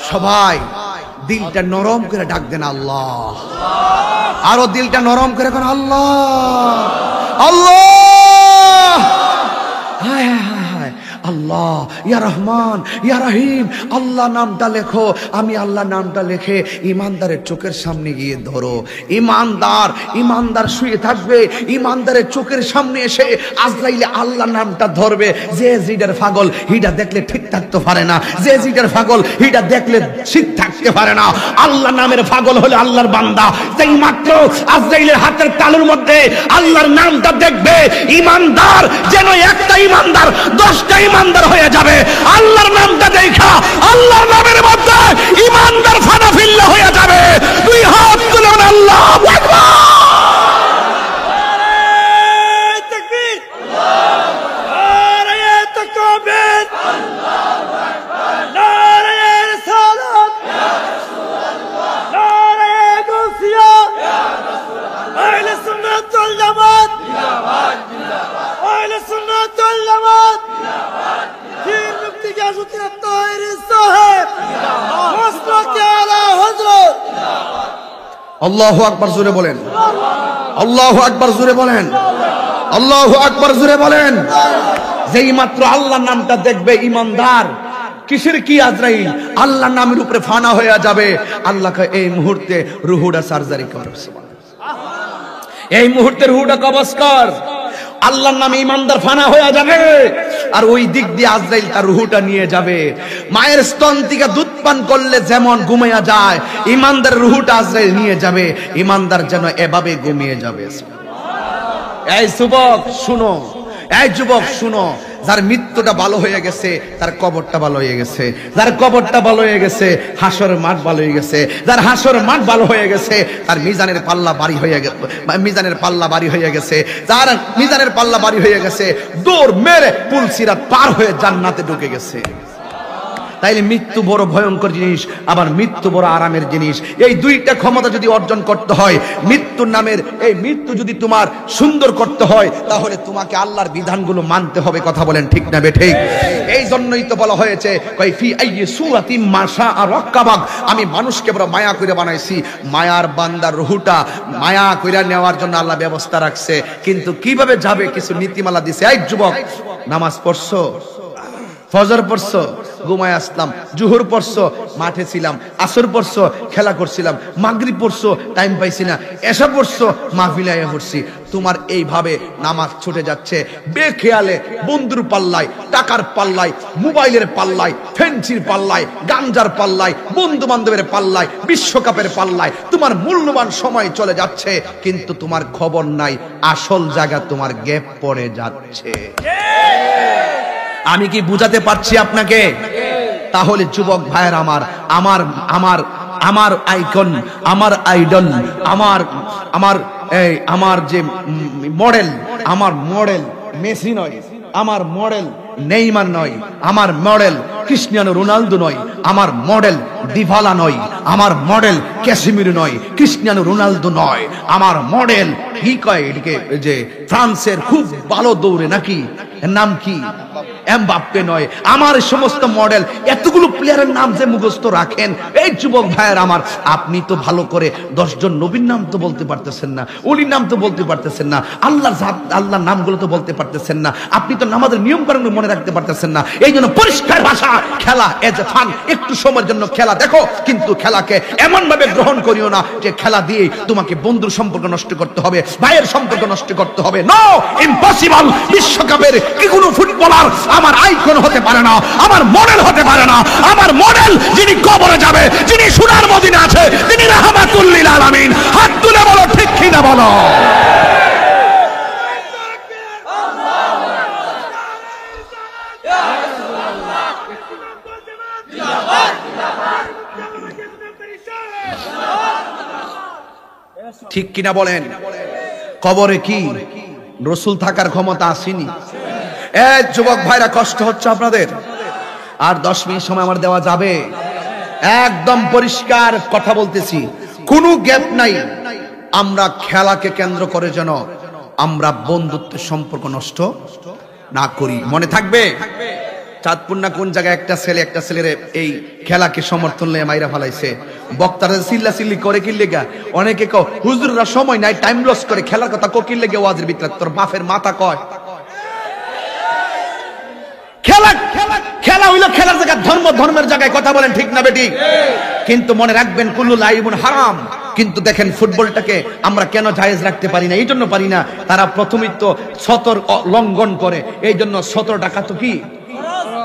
সবাই দিলটা নরম করে ডাক দেন আল্লাহ, আরো দিলটা নরম করে কোন আল্লাহ আল্লাহ। হায় হায় হায় আল্লাহ, ইয়া রহমান ইয়া রহিম। আল্লাহ নামটা লেখো, আমি আল্লাহ নামটা লিখে ইমানদারের চোখের সামনে গিয়ে ধরো। ইমানদার শুয়ে থাকবে, ইমানদারের চোখের সামনে এসে আজরাইলে আল্লাহ নামটা ধরবে। যে জিডার পাগল হিডা দেখলে ঠিক থাকতে পারে না, যে জিডার পাগল হিডা দেখলে ঠিক থাকতে পারে না। আল্লাহ নামের পাগল হলে আল্লাহর বান্দা, যেই মাত্র আজরাইলের হাতের তালুর মধ্যে আল্লাহর নামটা দেখবে, ইমানদার যেন একটা ইমানদার 10টা ইমানদার হয়ে যাবে। আল্লাহর নামটা দেখা আল্লাহর নামের মধ্যে ইমানদার ফানা ফিল্লা হয়ে যাবে। দুই হাত তুলে আল্লাহু আকবার। আল্লাহু আকবার জোরে বলেন, আল্লাহু আকবার জোরে বলেন, আল্লাহু আকবার জোরে বলেন। যেই মাত্র আল্লাহর নামটা দেখবে ইমানদার, কিসের কি আজরাইল আল্লাহর নামের উপরে ফানা হয়ে যাবে। আল্লাহকে এই মুহূর্তে রুহুটা সার্জারি কর, এই মুহূর্তে রুহুটা কবজ কর। আল্লাহর নামে ইমানদার ফানা হয়ে যাবে, আর ওই দিক দিয়ে আজরাইল তার রুহুটা নিয়ে যাবে। মায়ের স্তন থেকে দুধ পান করলে যেমন ঘুমিয়ে যায়, ইমানদার রুহুটা আজরাইল নিয়ে যাবে। ইমানদার যেন এভাবে ঘুমিয়ে যাবে। এই যুবক শুনো, এই যুবক শুনো, যার মৃত্যুটা ভালো হয়ে গেছে তার কবরটা ভালো হয়ে গেছে, যার কবরটা ভালো হয়ে গেছে হাসর মাঠ ভালো হয়ে গেছে, যার হাসর মাঠ ভালো হয়ে গেছে তার মিজানের পাল্লা বাড়ি হয়ে গেছে, মিজানের পাল্লা বাড়ি হয়ে গেছে, যার মিজানের পাল্লা বাড়ি হয়ে গেছে দৌড় মেরে পুল সিরাত পার হয়ে জান্নাতে ঢুকে গেছে। তাইলে মৃত্যু বড় ভয়ঙ্কর জিনিস, আবার মৃত্যু বড় আরামের জিনিস। এই দুইটা ক্ষমতা যদি অর্জন করতে হয়, মৃত্যুর নামের এই মৃত্যু যদি তোমার সুন্দর করতে হয়, তাহলে তোমাকে আল্লাহর বিধানগুলো মানতে হবে। কথা বলেন ঠিক না বে ঠিক? এই জন্যই তো বলা হয়েছে ফি আইয়ি সূরাতিন মা শাআ রাক্কাবাক, আমি মানুষকে বড় মায়া করে বানাইছি। মায়ার বান্দার রুহুটা মায়া কইরা নেওয়ার জন্য আল্লাহ ব্যবস্থা রাখছে, কিন্তু কিভাবে যাবে কিছু নীতিমালা দিছে। এই যুবক, নামাজ পড়ছো, ফজর পড়ছো, ঘুমায় আসলাম, জোহর পড়ছো, মাঠে ছিলাম, আসর পড়ছো, খেলা করছিলাম, মাগরিব পড়ছো, টাইম পাইছি না, এশা পড়ছো, মাহফিলে আয়া পড়ছি। তোমার এইভাবে নামাজ ছুটে যাচ্ছে বেখেয়ালে, বন্ধুর পাল্লায়, টাকার পাল্লায়, মোবাইলের পাল্লায়, ফেন্সির পাল্লায়, গাঞ্জার পাল্লায়, বন্ধু বান্ধবের পাল্লায়, বিশ্বকাপের পাল্লায় তোমার মূল্যবান সময় চলে যাচ্ছে, কিন্তু তোমার খবর নাই আসল জায়গা তোমার গ্যাপ পড়ে যাচ্ছে। আমি কি বুঝাতে পারছি আপনাকে? তাহলে যুবক ভাইয়ের আমার আমার আমার আমার আইকন, আমার আইডল, আমার আমার এই আমার যে মডেল, আমার মডেল মেসি নয়, আমার মডেল নেইমার নয়, আমার মডেল ক্রিস্টিয়ানো রোনালদো নয়, আমার মডেল ডিভালা নয়, আমার মডেল ক্যাসিমিরো নয়, ক্রিস্টিয়ানো রোনালদো নয়, আমার মডেল কি কয় এদিকে যে ফ্রান্সের খুব ভালো দৌড়ে নাকি এর নাম কি? এমবাপ্পে নয়, আমার সমস্ত মডেল এতগুলো প্লেয়ারের নাম যে মুখস্থ রাখেন, এই যুবক ভাইয়ের আমার, আপনি তো ভালো করে 10 জন নবীর নাম তো বলতে পারতেছেন না, ওলির নাম তো বলতে পারতেছেন না, আল্লাহর নামগুলো তো বলতে পারতেছেন না, আপনি তো নামাজের নিয়ম কানুন মনে রাখতে পারতেছেন না। এই জন্য পরিষ্কার ভাষা, খেলা এজ এ ফান, একটু সময়ের জন্য খেলা দেখো, কিন্তু খেলাকে এমন ভাবে গ্রহণ করিও না যে খেলা দিয়ে তোমাকে বন্ধুর সম্পর্ক নষ্ট করতে হবে, ভাইয়ের সম্পর্ক নষ্ট করতে হবে। No, impossible. বিশ্বকাপের কি কোনো ফুটবলার আমার আইকন হতে পারে না, আমার মডেল হতে পারে না। আমার মডেল যিনি কবরে যাবে, যিনি সোনার মদিনা আছে, তিনি রাহমাতুল লিল আলামিন। হাত তুলে বলো ঠিক কি না বলো। ঠিক কিনা বলেন? কবরে কি রাসূল থাকার ক্ষমতা আসেনি? যুবক ভাইরা, কষ্ট হচ্ছে আপনাদের? আর 10 মিনিট সময় আমার দেওয়া যাবে? একদম পরিষ্কার কথা বলতেছি, কোনো গ্যাপ নাই। আমরা খেলাকে কেন্দ্র করে যেন আমরা বন্ধুত্বের সম্পর্ক নষ্ট না করি। মনে থাকবে, চাঁদপুর না কোন জায়গায় একটা ছেলের এই খেলাকে সমর্থন নিয়ে মাইরা ফেলাইছে। বক্তারা চিল্লা চিল্লি করে কি লেগা, অনেকে কয় হুজুররা সময় নাই, টাইম লস করে, খেলার কথা কোকিল লেগে ওয়াজের ভিতরে। তোর বাপের মাথা কয় খেলা হইলো খেলার জায়গায়, ধর্মের জায়গায় কথা বলেন, ঠিক না বেটি? কিন্তু মনে রাখবেন, কুল্লু লাইবুন হারাম। কিন্তু দেখেন ফুটবলটাকে আমরা কেন জায়েজ রাখতে পারি না? এই জন্য পারি না, তারা প্রথমেই তো সতর লঙ্ঘন করে। এই জন্য 17 টাকা তো কি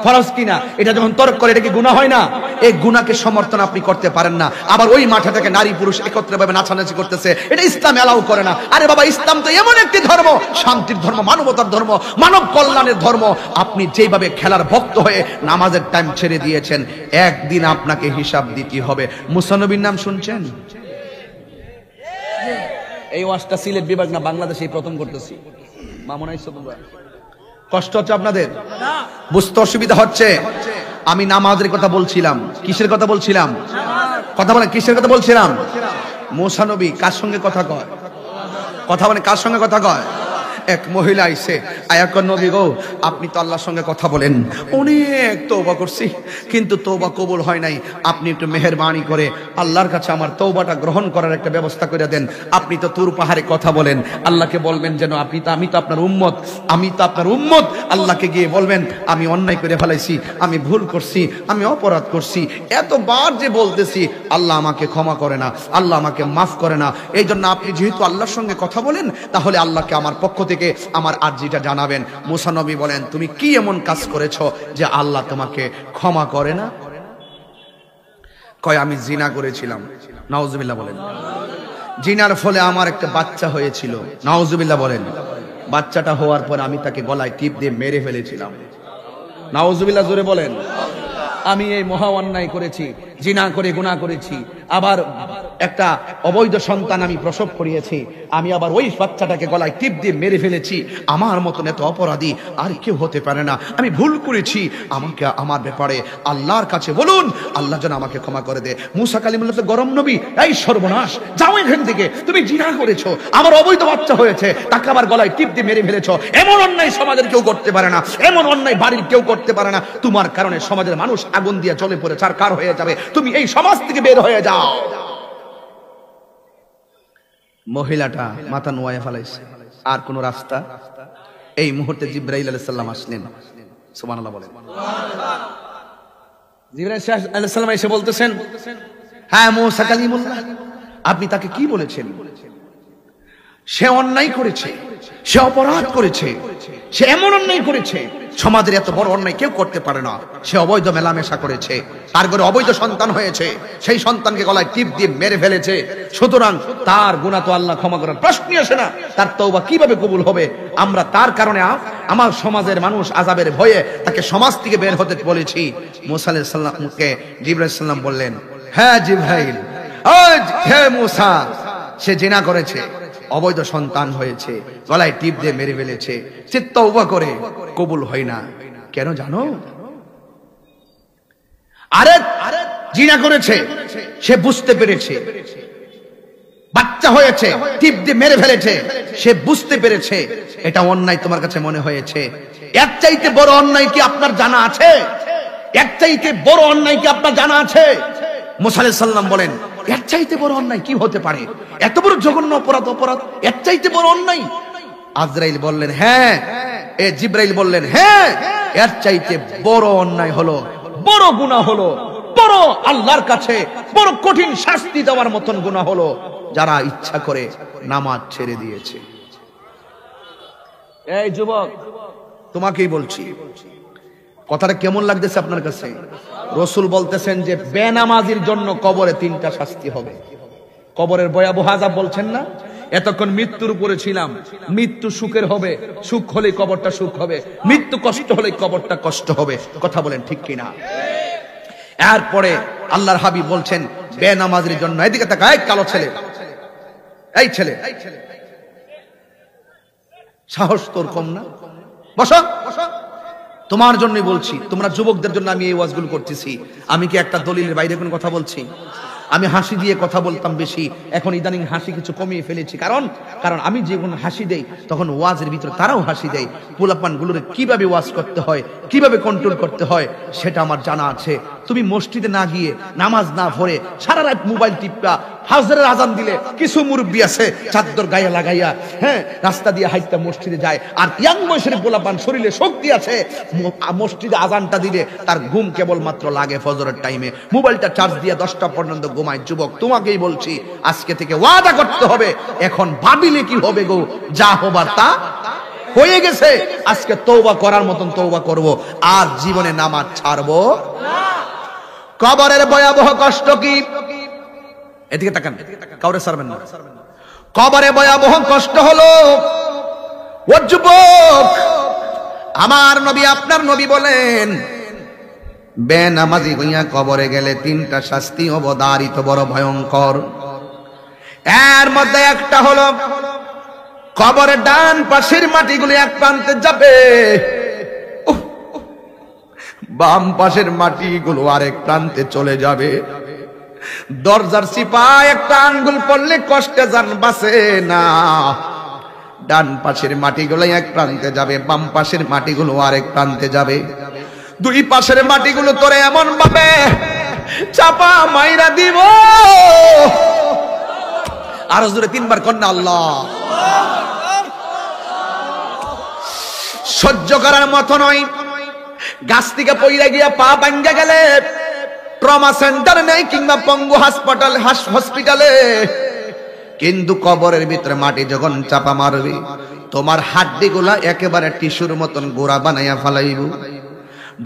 ফরজ কিনা, এটা যখন তর্ক করে, এটা কি গুনাহ হয় না? এই গুনাহকে সমর্থন আপনি করতে পারেন না। আবার ওই মাঠে থেকে নারী পুরুষ একত্রে ভাবে নাচানাচি করতেছে, এটা ইসলাম এলাও করে না। আরে বাবা, ইসলাম তো এমন একটি ধর্ম, শান্তির ধর্ম, মানবতার ধর্ম, মানব কল্যাণের ধর্ম। আপনি যেভাবে খেলার ভক্ত হয়ে নামাজের টাইম ছেড়ে দিয়েছেন, একদিন আপনাকে হিসাব দিতে হবে। মুসা নবীর নাম শুনছেন? এই ওয়াজটা সিলেট বিভাগ না বাংলাদেশে প্রথম করতেছি। মামুনাই সবুরা, কষ্ট হচ্ছে আপনাদের? বুঝতে অসুবিধা হচ্ছে? আমি নামাজের কথা বলছিলাম। কিসের কথা বলছিলাম? কথা বলেন, কিসের কথা বলছিলাম? মুসা নবী কার সঙ্গে কথা কয়? কথা বলেন, কার সঙ্গে কথা কয়? এক মহিলা আইছে, আয়াকর নবী গো, আপনি তো আল্লাহর সঙ্গে কথা বলেন, অনেক তওবা করছি, কিন্তু তওবা কবুল হয় নাই। আপনি একটু মেহেরবানি করে আল্লাহর কাছে আমার তওবাটা গ্রহণ করার একটা ব্যবস্থা করে দেন। আপনি তো তুর পাহাড়ে কথা বলেন, আল্লাহকে বলবেন যেন আমি তো আপনার উম্মত, আল্লাহকে গিয়ে বলবেন আমি অন্যায় করে ফেলাইছি, আমি ভুল করছি, আমি অপরাধ করছি, এতবার যে বলতেছি, আল্লাহ আমাকে ক্ষমা করে না, আল্লাহ আমাকে মাফ করে না। এই জন্য আপনি যেহেতু আল্লাহর সঙ্গে কথা বলেন, তাহলে আল্লাহকে আমার পক্ষ থেকে আমার আরজিটা জানাবেন। মুসা নবী বলেন, তুমি কি এমন কাজ করেছো যে আল্লাহ তোমাকে ক্ষমা করে না? কয়, আমি জিনা করেছিলাম। নাউজুবিল্লাহ বলেন। জিনার ফলে আমার একটা বাচ্চা হয়েছিল। নাউজুবিল্লাহ বলেন। বাচ্চাটা হওয়ার পর আমি তাকে গলায় টিপ দিয়ে মেরে ফেলেছিলাম। নাউজুবিল্লাহ জোরে বলেন। আমি এই মহা অন্যায় করেছি, জিনা করে গুনাহ করেছি, আবার একটা অবৈধ সন্তান আমি প্রসব করিয়েছি, আমি আবার ওই বাচ্চাটাকে গলায় টিপ দিয়ে মেরে ফেলেছি। আমার মতন এত অপরাধী আর কেউ হতে পারে না। আমি ভুল করেছি, আমাকে আমার ব্যাপারে আল্লাহর কাছে বলুন, আল্লাহ যেন আমাকে ক্ষমা করে দে। মুসা কালিমুল্লাহ তো গরম নবী, এই সর্বনাশ, যাও এখান থেকে, তুমি জিনা করেছো, আমার অবৈধ বাচ্চা হয়েছে, তাকে আবার গলায় টিপ দিয়ে মেরে ফেলেছো। এমন অন্যায় সমাজের কেউ করতে পারে না, এমন অন্যায় বাড়ির কেউ করতে পারে না। তোমার কারণে সমাজের মানুষ আগুন দিয়ে জ্বলে পড়ে ছারখার হয়ে যাবে, তুমি এই সমাজ থেকে বের হয়ে যাও। মহিলাটা মাথা নোয়ায় ফেলাইছে, আর কোন রাস্তা? এই মুহূর্তে জিবরাইল আলাইহিস সালাম আসলেন। সুবহানাল্লাহ বলেন। জিবরাইল আলাইহিস সালাম এসে বলতেছেন, হ্যাঁ মুসা কালিমুল্লাহ, আপনি তাকে কি বলেছেন? সে অন্যায় করেছে, সে অপরাধ করেছে, সে এমন অন্যায় করেছে, সমাজের এত বড় অন্যায় কেউ করতে পারে না। সে অবৈধ মেলামেশা করেছে, তার ঘরে অবৈধ সন্তান হয়েছে, সেই সন্তানকে গলায় টিপ দিয়ে মেরে ফেলেছে। সুতরাং তার গুনাহ তো আল্লাহ ক্ষমা করার প্রশ্নই আসে না। তার তওবা কিভাবে কবুল হবে? আমরা তার কারণে আমার সমাজের মানুষ আযাবের ভয়ে তাকে সমাজ থেকে বের হতে বলেছি। মুসা আলাইহিস সালামকে জিবরাইল সালাম বললেন, হ্যাঁ জিবরাইল, হে মুসা, সে জিনা করেছে, অবৈধ সন্তান হয়েছে, গলায় টিপ দিয়ে মেরে ফেলেছে, সে তওবা করে কবুল হয় না। কেন জানো? আরে জিনা করেছে, সে বুঝতে পেরেছে, বাচ্চা হয়েছে, টিপ দিয়ে মেরে ফেলেছে, সে বুঝতে পেরেছে এটা অন্যায় তোমার কাছে মনে হয়েছে। এর চাইতে বড় অন্যায় কি আপনার জানা আছে? এর চাইতে বড় অন্যায় কি আপনার জানা আছে? মুসা আলাইহিস সালাম বলেন, এর চাইতে বড় অন্যায় কি হতে পারে? এত বড় জঘন্য অপরাধ, এর চাইতে বড় অন্যায়? আজরাইল বললেন হ্যাঁ, জিবরাইল বললেন হ্যাঁ, এর চাইতে বড় অন্যায় হলো, বড় গুনাহ হলো, বড় আল্লাহর কাছে বড় কঠিন শাস্তি দেওয়ার মতন গুনাহ হলো যারা ইচ্ছা করে নামাজ ছেড়ে দিয়েছে। এই যুবক, তোমাকেই বলছি, কথাটা কেমন লাগতেছে আপনার কাছে? রাসূল বলতেছেন যে বেনামাজির জন্য কবরে 3টা শাস্তি হবে। কবরের ভয়াবহ আযাব বলছেন না? এতক্ষণ মৃত্যুর উপরে ছিলাম, মৃত্যু সুখের হবে, সুখ হলে কবরটা সুখ হবে, মৃত্যু কষ্ট হলে কবরটা কষ্ট হবে। কথা বলেন ঠিক কিনা? এরপরে আল্লাহর হাবিব বলছেন বেনামাজির জন্য, এদিকে তাকা, এই কালো ছেলে, এই ছেলে, সাহস তোর কম না? বসো। তোমার জন্যই বলছি, তোমরা যুবকদের জন্য আমি এই ওয়াজগুলো করতেছি। আমি কি একটা দলিলের বাইরে কোনো কথা বলছি? আমি হাসি দিয়ে কথা বলতাম বেশি, এখন ইদানিং হাসি কিছু কমিয়ে ফেলেছি। কারণ আমি যখন হাসি দেই তখন ওয়াজের ভিতরে তারাও হাসি দেয়। পোলাপান গুলোরে কিভাবে ওয়াজ করতে হয়, কিভাবে কন্ট্রোল করতে হয় সেটা আমার জানা আছে। তুমি মসজিদে না গিয়ে, নামাজ না পড়ে সারা রাত মোবাইল টিপা, ফাজরের আজান দিলে কিছু মুরব্বী আছে চাদর গায়ে লাগাইয়া হ্যাঁ রাস্তা দিয়ে হাইটা মসজিদে যায়, আর ইয়াং বয়সের পোলাপান শরীরে শক্তি আছে, মসজিদে আজানটা দিলে তার ঘুম কেবল মাত্র লাগে ফজরের টাইমে, মোবাইলটা চার্জ দিয়ে 10টা পর্যন্ত ঘুমায়। যুবক, তোমাকেই বলছি আজকে থেকে ওয়াদা করতে হবে, এখন ভাবিলে কি হবে গো, যা হবার তা হয়ে গেছে। আজকে তওবা করার মতন তওবা করব, আর জীবনে নামাজ ছাড়বো না। কবরের ভয়াবহ কষ্ট কি? এদিকে তাকান, কাউরে ছাড়বেন না। কবরে ভয়াবহ কষ্ট হলো, ও যুবক, আমার নবী আপনার নবী বলেন বেনামাজি হইয়া কবরে গেলে 3টা শাস্তি অবধারিত, বড় ভয়ঙ্কর। এর মধ্যে একটা হলো কবরের ডান পাশের মাটিগুলো এক প্রান্তে যাবে, বাম পাশের মাটিগুলো আরেক প্রান্তে চলে যাবে। দরজার সিপায় একটা আঙ্গুল পড়লে কষ্টে জান বাঁচে না। ডান পাশের মাটিগুলো এক প্রান্তে যাবে, বাম পাশের মাটিগুলো আরেক প্রান্তে যাবে। দুই পাশের মাটিগুলো তোরে এমন ভাবে চাপা মাইরা দিব, আরো জোরে 3বার কন্যা আল্লাহ। সহ্য করার মতো নয়। গাছ থেকে পইরা গিয়া পা ভাঙ্গা গেলে ট্রমা সেন্টার নেই কিংবা পঙ্গু হসপিটালে, কিন্তু কবরের ভিতরে মাটি যখন চাপা মারবে তোমার হাড্ডিগুলা একেবারে টিস্যুর মতন গোড়া বানাইয়া ফালাইব।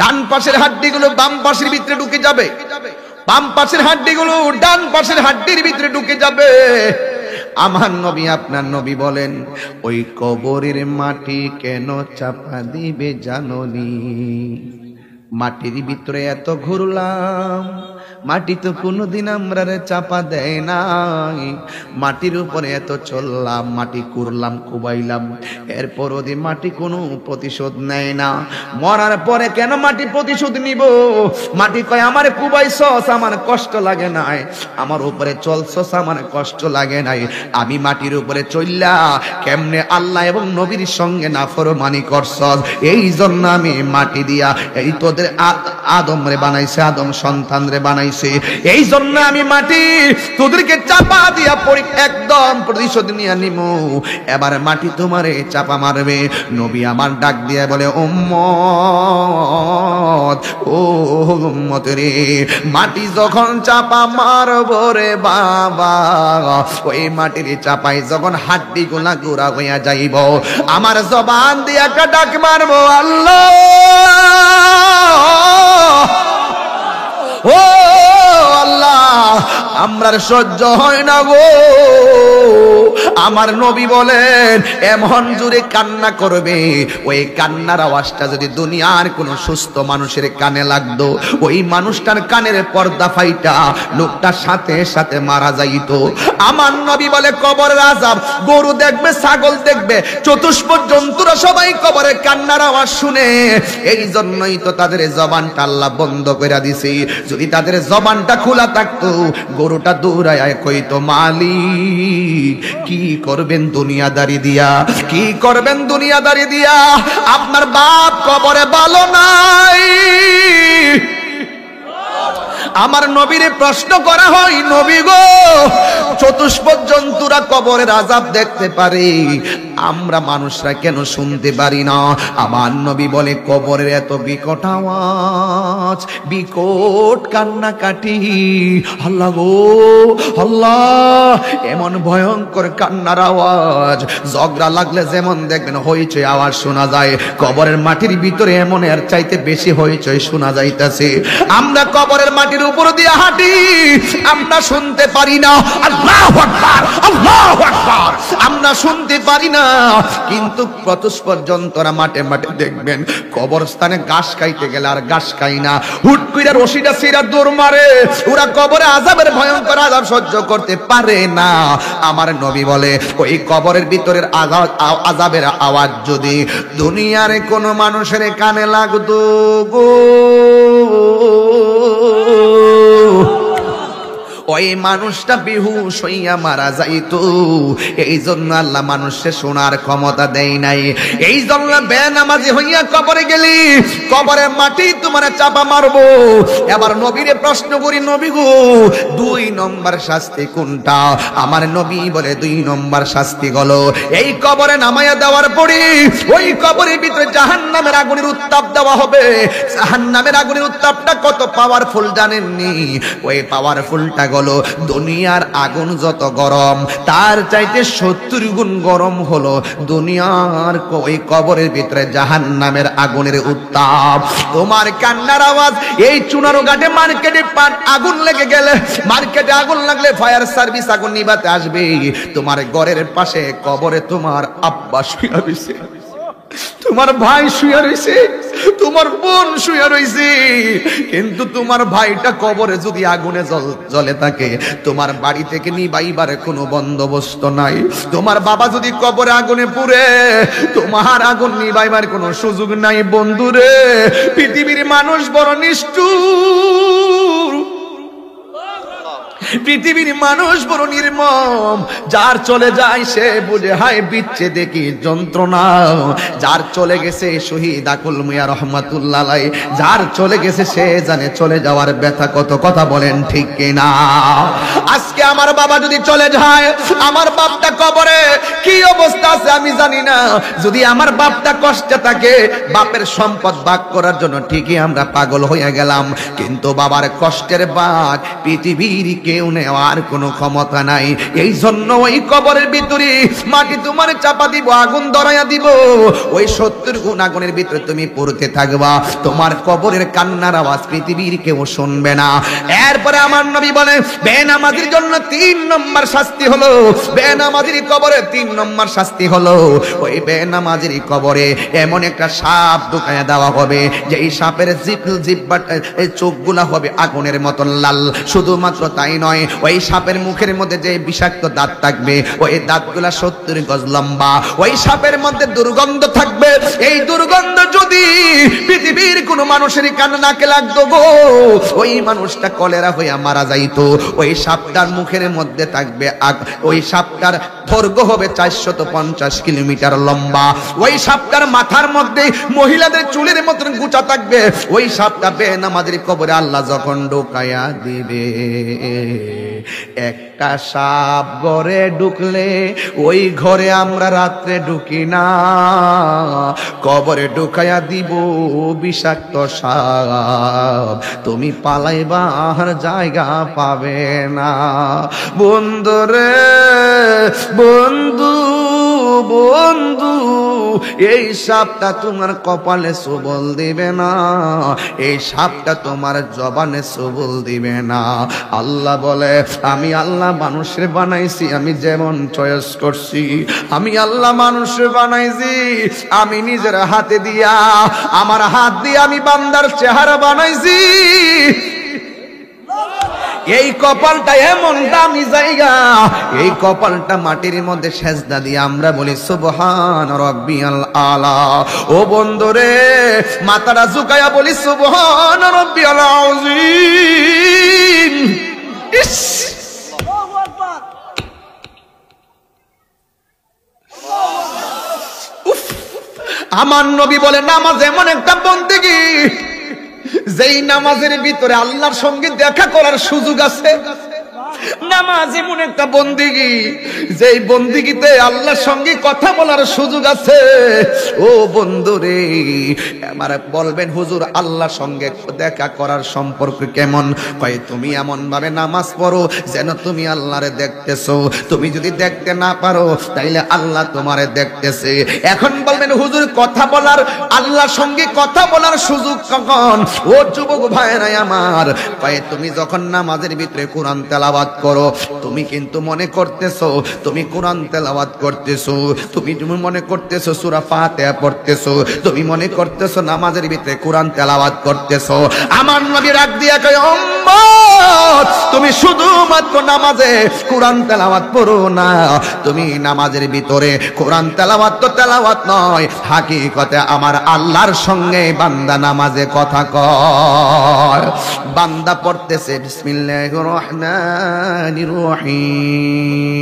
ডান পাশের হাড্ডিগুলো বাম পাশের ভিতরে ঢুকে যাবে, বাম পাশের হাড্ডিগুলো ডান পাশের হাড্ডির ভিতরে ঢুকে যাবে। আমার নবী আপনার নবী বলেন ওই কবরের মাটি কেন চাপা দিবে জানোনি? মাটির ভিতরে এত ঘুরলাম, মাটি তো কোনোদিন আমরা চাপা দেয় নাই। মাটির উপরে এত চললাম, মাটি কুরলাম, কুবাইলাম, এরপর ওদের মাটি কোনো প্রতিশোধ নেয় না। মরার পরে কেন মাটি প্রতিশোধ নিব? মাটি কয় আমার কুবাইছস, আমার কষ্ট লাগে নাই, আমার উপরে চলছস, আমার কষ্ট লাগে নাই। আমি মাটির উপরে চললা কেমনে আল্লাহ এবং নবীর সঙ্গে নাফরমানি করছস, এই জন্য আমি মাটি দিয়া এই তোদের আদম রে বানাইছে, আদম সন্তান রে বানাইছে, এই জন্য আমি মাটি তোদেরকে চাপা দিয়া একদম প্রতিশোধ নিয়ে নিমু। এবার মাটি তোমারে চাপা মারবে। নবী আমার ডাক দিয়া বলে উম্মত, ও উম্মত রে, মাটি যখন চাপা মারব রে বাবা, ওই মাটির চাপাই যখন হাড্ডি গুলা গুড়া হইয়া যাইব, আমার জবান দিয়ে একটা ডাক মারবো আল্লাহ, ও আল্লাহ, আমরার সহ্য হয় না গো। আমার নবী বলেন এমন জোরে কান্না করবে, ওই কান্নার আওয়াজটা যদি দুনিয়ার কোন সুস্থ মানুষের কানে লাগতো, ওই মানুষটার কানের পর্দা ফাইটা লোকটা সাথে সাথে মারা যাইত। আমার নবী বলে কবরের আযাব, গরু দেখবে, ছাগল দেখবে, চতুষ্পদ জন্তুরা সবাই কবরের কান্নার আওয়াজ শুনে। এই জন্যই তো তাদের জবানটা আল্লাহ বন্ধ করে দিছে। যদি তাদের জবানটা খোলা থাকতো, গরু পুরোটা দৌড়ায় কইতো মালিক কি করবেন দুনিয়াদারি দিয়া, কি করবেন দুনিয়াদারি দিয়া, আপনার বাপ কবরে ভালো নাই। আমার নবীরে প্রশ্ন করা হয়, নবী গো চতুষ্পদ জন্তুরা কবরের আযাব দেখতে পারে, আমরা মানুষরা কেন শুনতে পারি না? আমার নবী বলে কবরের এত বিকট আওয়াজ, বিকট কান্নাকাটি, আল্লাহ গো আল্লাহ, এমন ভয়ঙ্কর কান্নার আওয়াজ, ঝগড়া লাগলে যেমন দেখবেন হইচই আওয়াজ শোনা যায়, কবরের মাটির ভিতরে এমন এর চাইতে বেশি হইচই শোনা যাইতেছে। আমরা কবরের মাটির উপর দিয়ে হাঁটি, আমরা শুনতে পারি না। আল্লাহু আকবার, আল্লাহু আকবার, আমরা শুনতে পারি না। কিন্তু চতুষ্পদ জন্তুরা মাঠে মাঠে দেখবেন কবরস্থানে ঘাস খাইতে গেলে আর ঘাস খাই না, হুট কইরা রশিটা ছিঁড়া দৌড় মারে, ওরা কবরে আযাবের ভয়ঙ্কর আযাব সহ্য করতে পারে না। আমার নবী বলে ওই কবরের ভিতরের আযাবের আওয়াজ যদি দুনিয়ার কোন মানুষের কানে লাগতো গো, ওই মানুষটা বেহুশ হইয়া মারা যাইতো। এই জন্য আল্লাহ মানুষকে শোনার ক্ষমতা দেয় নাই। এই জন্য বেনামাজি হইয়া কবরে গেলি, কবরের মাটি তোমার চাপা মারবো। এবার নবীরে প্রশ্ন করি, নবী গো 2 নম্বর শাস্তি কোনটা? আমার নবী বলে 2 নম্বর শাস্তি হলো এই কবরে নামায়া দেওয়ার পরে ওই কবরের ভিতরে জাহান্নামের আগুনের উত্তাপ দেওয়া হবে। জাহান্নামের আগুনের উত্তাপটা কত পাওয়ারফুল জানেননি? ওই পাওয়ারফুলটা হলো দুনিয়ার আগুন যত গরম তার চাইতে 70 গুণ গরম হলো দুনিয়ার ওই কবরের ভিতরে জাহান্নামের আগুনের উত্তাপ। তোমার কান্নার আওয়াজ এই চুনারো ঘাটে মার্কেটে আগুন লেগে গেলে, মার্কেটে আগুন লাগলে ফায়ার সার্ভিস আগুন নিভাতে আসবে। তোমার ঘরের পাশে কবরে তোমার আব্বা শুয়ে রইছে, তোমার ভাই শুয়ে রইছে, তোমার বোন শুয়ে রইছে, কিন্তু তোমার ভাইটা কবরে যদি আগুনে জ্বলে থাকে, তোমার বাড়ি থেকে নিবাইবার কোনো বন্দোবস্ত নাই। তোমার বাবা যদি কবরে আগুনে পুড়ে, তোমার আগুন নিবাইবার কোনো সুযোগ নাই। বন্ধুরে, পৃথিবীর মানুষ বড় নিষ্ঠুর, পৃথিবীর মানুষ বড় নির্মম। যার চলে যায় সে বুঝে হায় বিচ্ছেদে কি যন্ত্রণা। যার চলে গেছে শহীদ আকুল মিয়া রহমাতুল্লাহ আলাইহি, যার চলে গেছে সে জানে চলে যাওয়ার ব্যথা কত। কথা বলেন ঠিক কিনা? আজকে আমার বাবা যদি চলে যায়, আমার বাপটা কবরে কি অবস্থা আছে আমি জানি না। যদি আমার বাপটা কষ্টে থাকে, বাপের সম্পদ ভাগ করার জন্য ঠিকই আমরা পাগল হয়ে গেলাম, কিন্তু বাবার কষ্টের ভাগ পৃথিবীর কেউ নেওয়ার কোনো ক্ষমতা নাই। এই জন্য ওই কবরের ভিতরে মাটি তোমার চাপা দিব, আগুন ধরাইয়া দিব, ওই 70 গুণ আগুনের ভিতরে তুমি পড়তে থাকবা। তোমার কবরের কান্নার আওয়াজ পৃথিবীর কেউ শুনবে না। এরপরে আমার নবী বলে বেনামাজির জন্য 3 নম্বর শাস্তি হলো, বেনামাজির কবরে 3 নম্বর শাস্তি হলো ওই বেনামাজির কবরে এমন একটা সাপ ঢুকাইয়া দেওয়া হবে যে এই সাপের জিহ্বাটা চোখগুলা হবে আগুনের মতো লাল। শুধুমাত্র তাই নয়, ওই সাপের মুখের মধ্যে যে বিষাক্ত দাঁত থাকবে, ওই দাঁতগুলা 70 গজ লম্বা। ওই সাপের মধ্যে দুর্গন্ধ থাকবে। এই দুর্গন্ধ যদি পৃথিবীর কোন মানুষের কানে নাকে লাগতো গো, ওই মানুষটা কলেরা হইয়া মারা যাইতো। ওই সাপটার মুখের মধ্যে থাকবে ওই সাপটার দৈর্ঘ্য হবে 450 কিলোমিটার লম্বা। ওই সাপটার মাথার মধ্যে মহিলাদের চুলের মতন গুছা থাকবে। ওই সাপটা বেনামাজির কবরে আল্লাহ যখন ঢুকাইয়া দিবে, একটা সাপ ঘরে ঢুকলে ওই ঘরে আমরা রাত্রে ঢুকি না, কবরে ঢুকাইয়া দিব বিষাক্ত সাপ, তুমি পালাইবা আর জায়গা পাবে না। বন্ধুরে বন্ধু বন্ধু, এই সাপটা তোমার কপালে সবল দিবে না, এই সাপটা তোমার জবানে সবল দিবে না। আল্লাহ বলে আমি আল্লাহ মানুষের বানাইছি, আমি যেমন চয়েস করছি। আমি আল্লাহ মানুষের বানাইছি, আমি নিজের হাতে দিয়া, আমার হাত দিয়ে আমি বান্দার চেহারা বানাইছি। এই কপালটা এমন দামি জায়গা, এই কপালটা মাটির মধ্যে সেজদা দিয়ে আমরা বলি সুবহান রাব্বিয়াল আলা। ও বন্ধুরে, মাথাটা ঝুঁকায়া বলি সুবহান রাব্বিয়াল আযীম। ইস আমার নবী বলে নামাজ এমন একটা বন্দেগী যেই নামাজের ভিতরে আল্লাহর সঙ্গে দেখা করার সুযোগ আছে। নামাজ এমন একটা বন্দেগী যেই বন্দেগীতে আল্লাহর সঙ্গে কথা বলার সুযোগ আছে। ও বন্ধুরে আমার বলবেন হুজুর আল্লাহর সঙ্গে দেখা করার সম্পর্ক কেমন? কয় তুমি এমন ভাবে নামাজ পড়ো যেন তুমি আল্লাহরে দেখতেছো। তুমি যদি দেখতে না পারো তাইলে আল্লাহ তোমারে দেখতেছে। এখন বলবেন হুজুর কথা বলার আল্লাহর সঙ্গে কথা বলার সুযোগ কখন? ও যুবক ভাইরা আমার, কয় তুমি যখন নামাজের ভিতরে কোরআন তেলাওয়াত করো তুমি কিন্তু মনে করতেছো তুমি কোরআন তেলাওয়াত করতেছো, তুমি মনে করতেছো সূরা ফাতিহা পড়তেছো, তুমি মনে করতেছো নামাজের ভিতরে কোরআন তেলাওয়াত করতেছো। আমার নবী রাগ দিয়া কয় উম্মত তুমি শুধুমাত্র নামাজে কোরআন তেলাওয়াত পড়ো না, তুমি নামাজের ভিতরে কোরআন তেলাওয়াত তো তেলাওয়াত নয়, হাকিকতে আমার আল্লাহর সঙ্গে বান্দা নামাজে কথা কয়। বান্দা পড়তেছে বিসমিল্লাহির রহমানির রহিম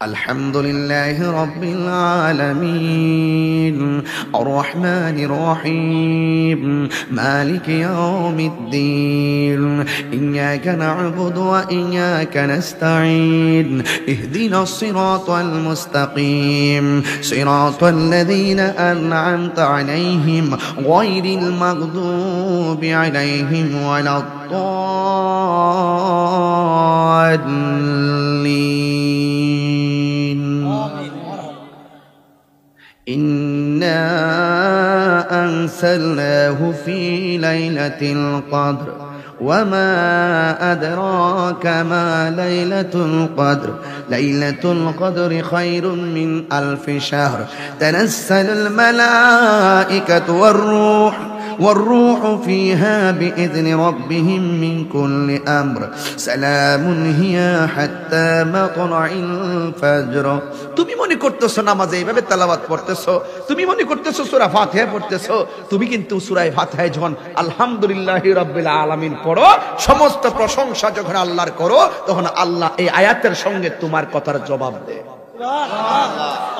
আলহামদুলিল্লাহি রাব্বিল আলামিন আর রহমানির রহিম মালিকি ইয়াউমিদ্দিন ইয়্যাকা না'বুদু ওয়া ইয়্যাকা নাস্তাঈন ইহদিনাস সিরাতাল মুস্তাকিম সিরাতাল লাযীনা আন'আমতা আলাইহিম গায়রিল মাগদুবি আলাইহিম ওয়ালাদ-দাল্লিন। إنا أنزلناه في ليلة القدر وما أدراك ما ليلة القدر ليلة القدر خير من ألف شهر تنزل الملائكة والروح فيها بإذن ربهم من كل أمر سلام هي حتى مطلع الفجر। তুমি মনে করতেছো নামাজে এইভাবে তেলাওয়াত পড়তেছো, তুমি মনে করতেছো সূরা ফাতিহা পড়তেছো, তুমি কিন্তু সূরা ফাতিহায় যখন আলহামদুলিল্লাহি রাব্বিল আলামিন পড়ো, সমস্ত প্রশংসা যখন আল্লাহর করো, তখন আল্লাহ এই আয়াতের সঙ্গে তোমার কথার জবাব দেয়।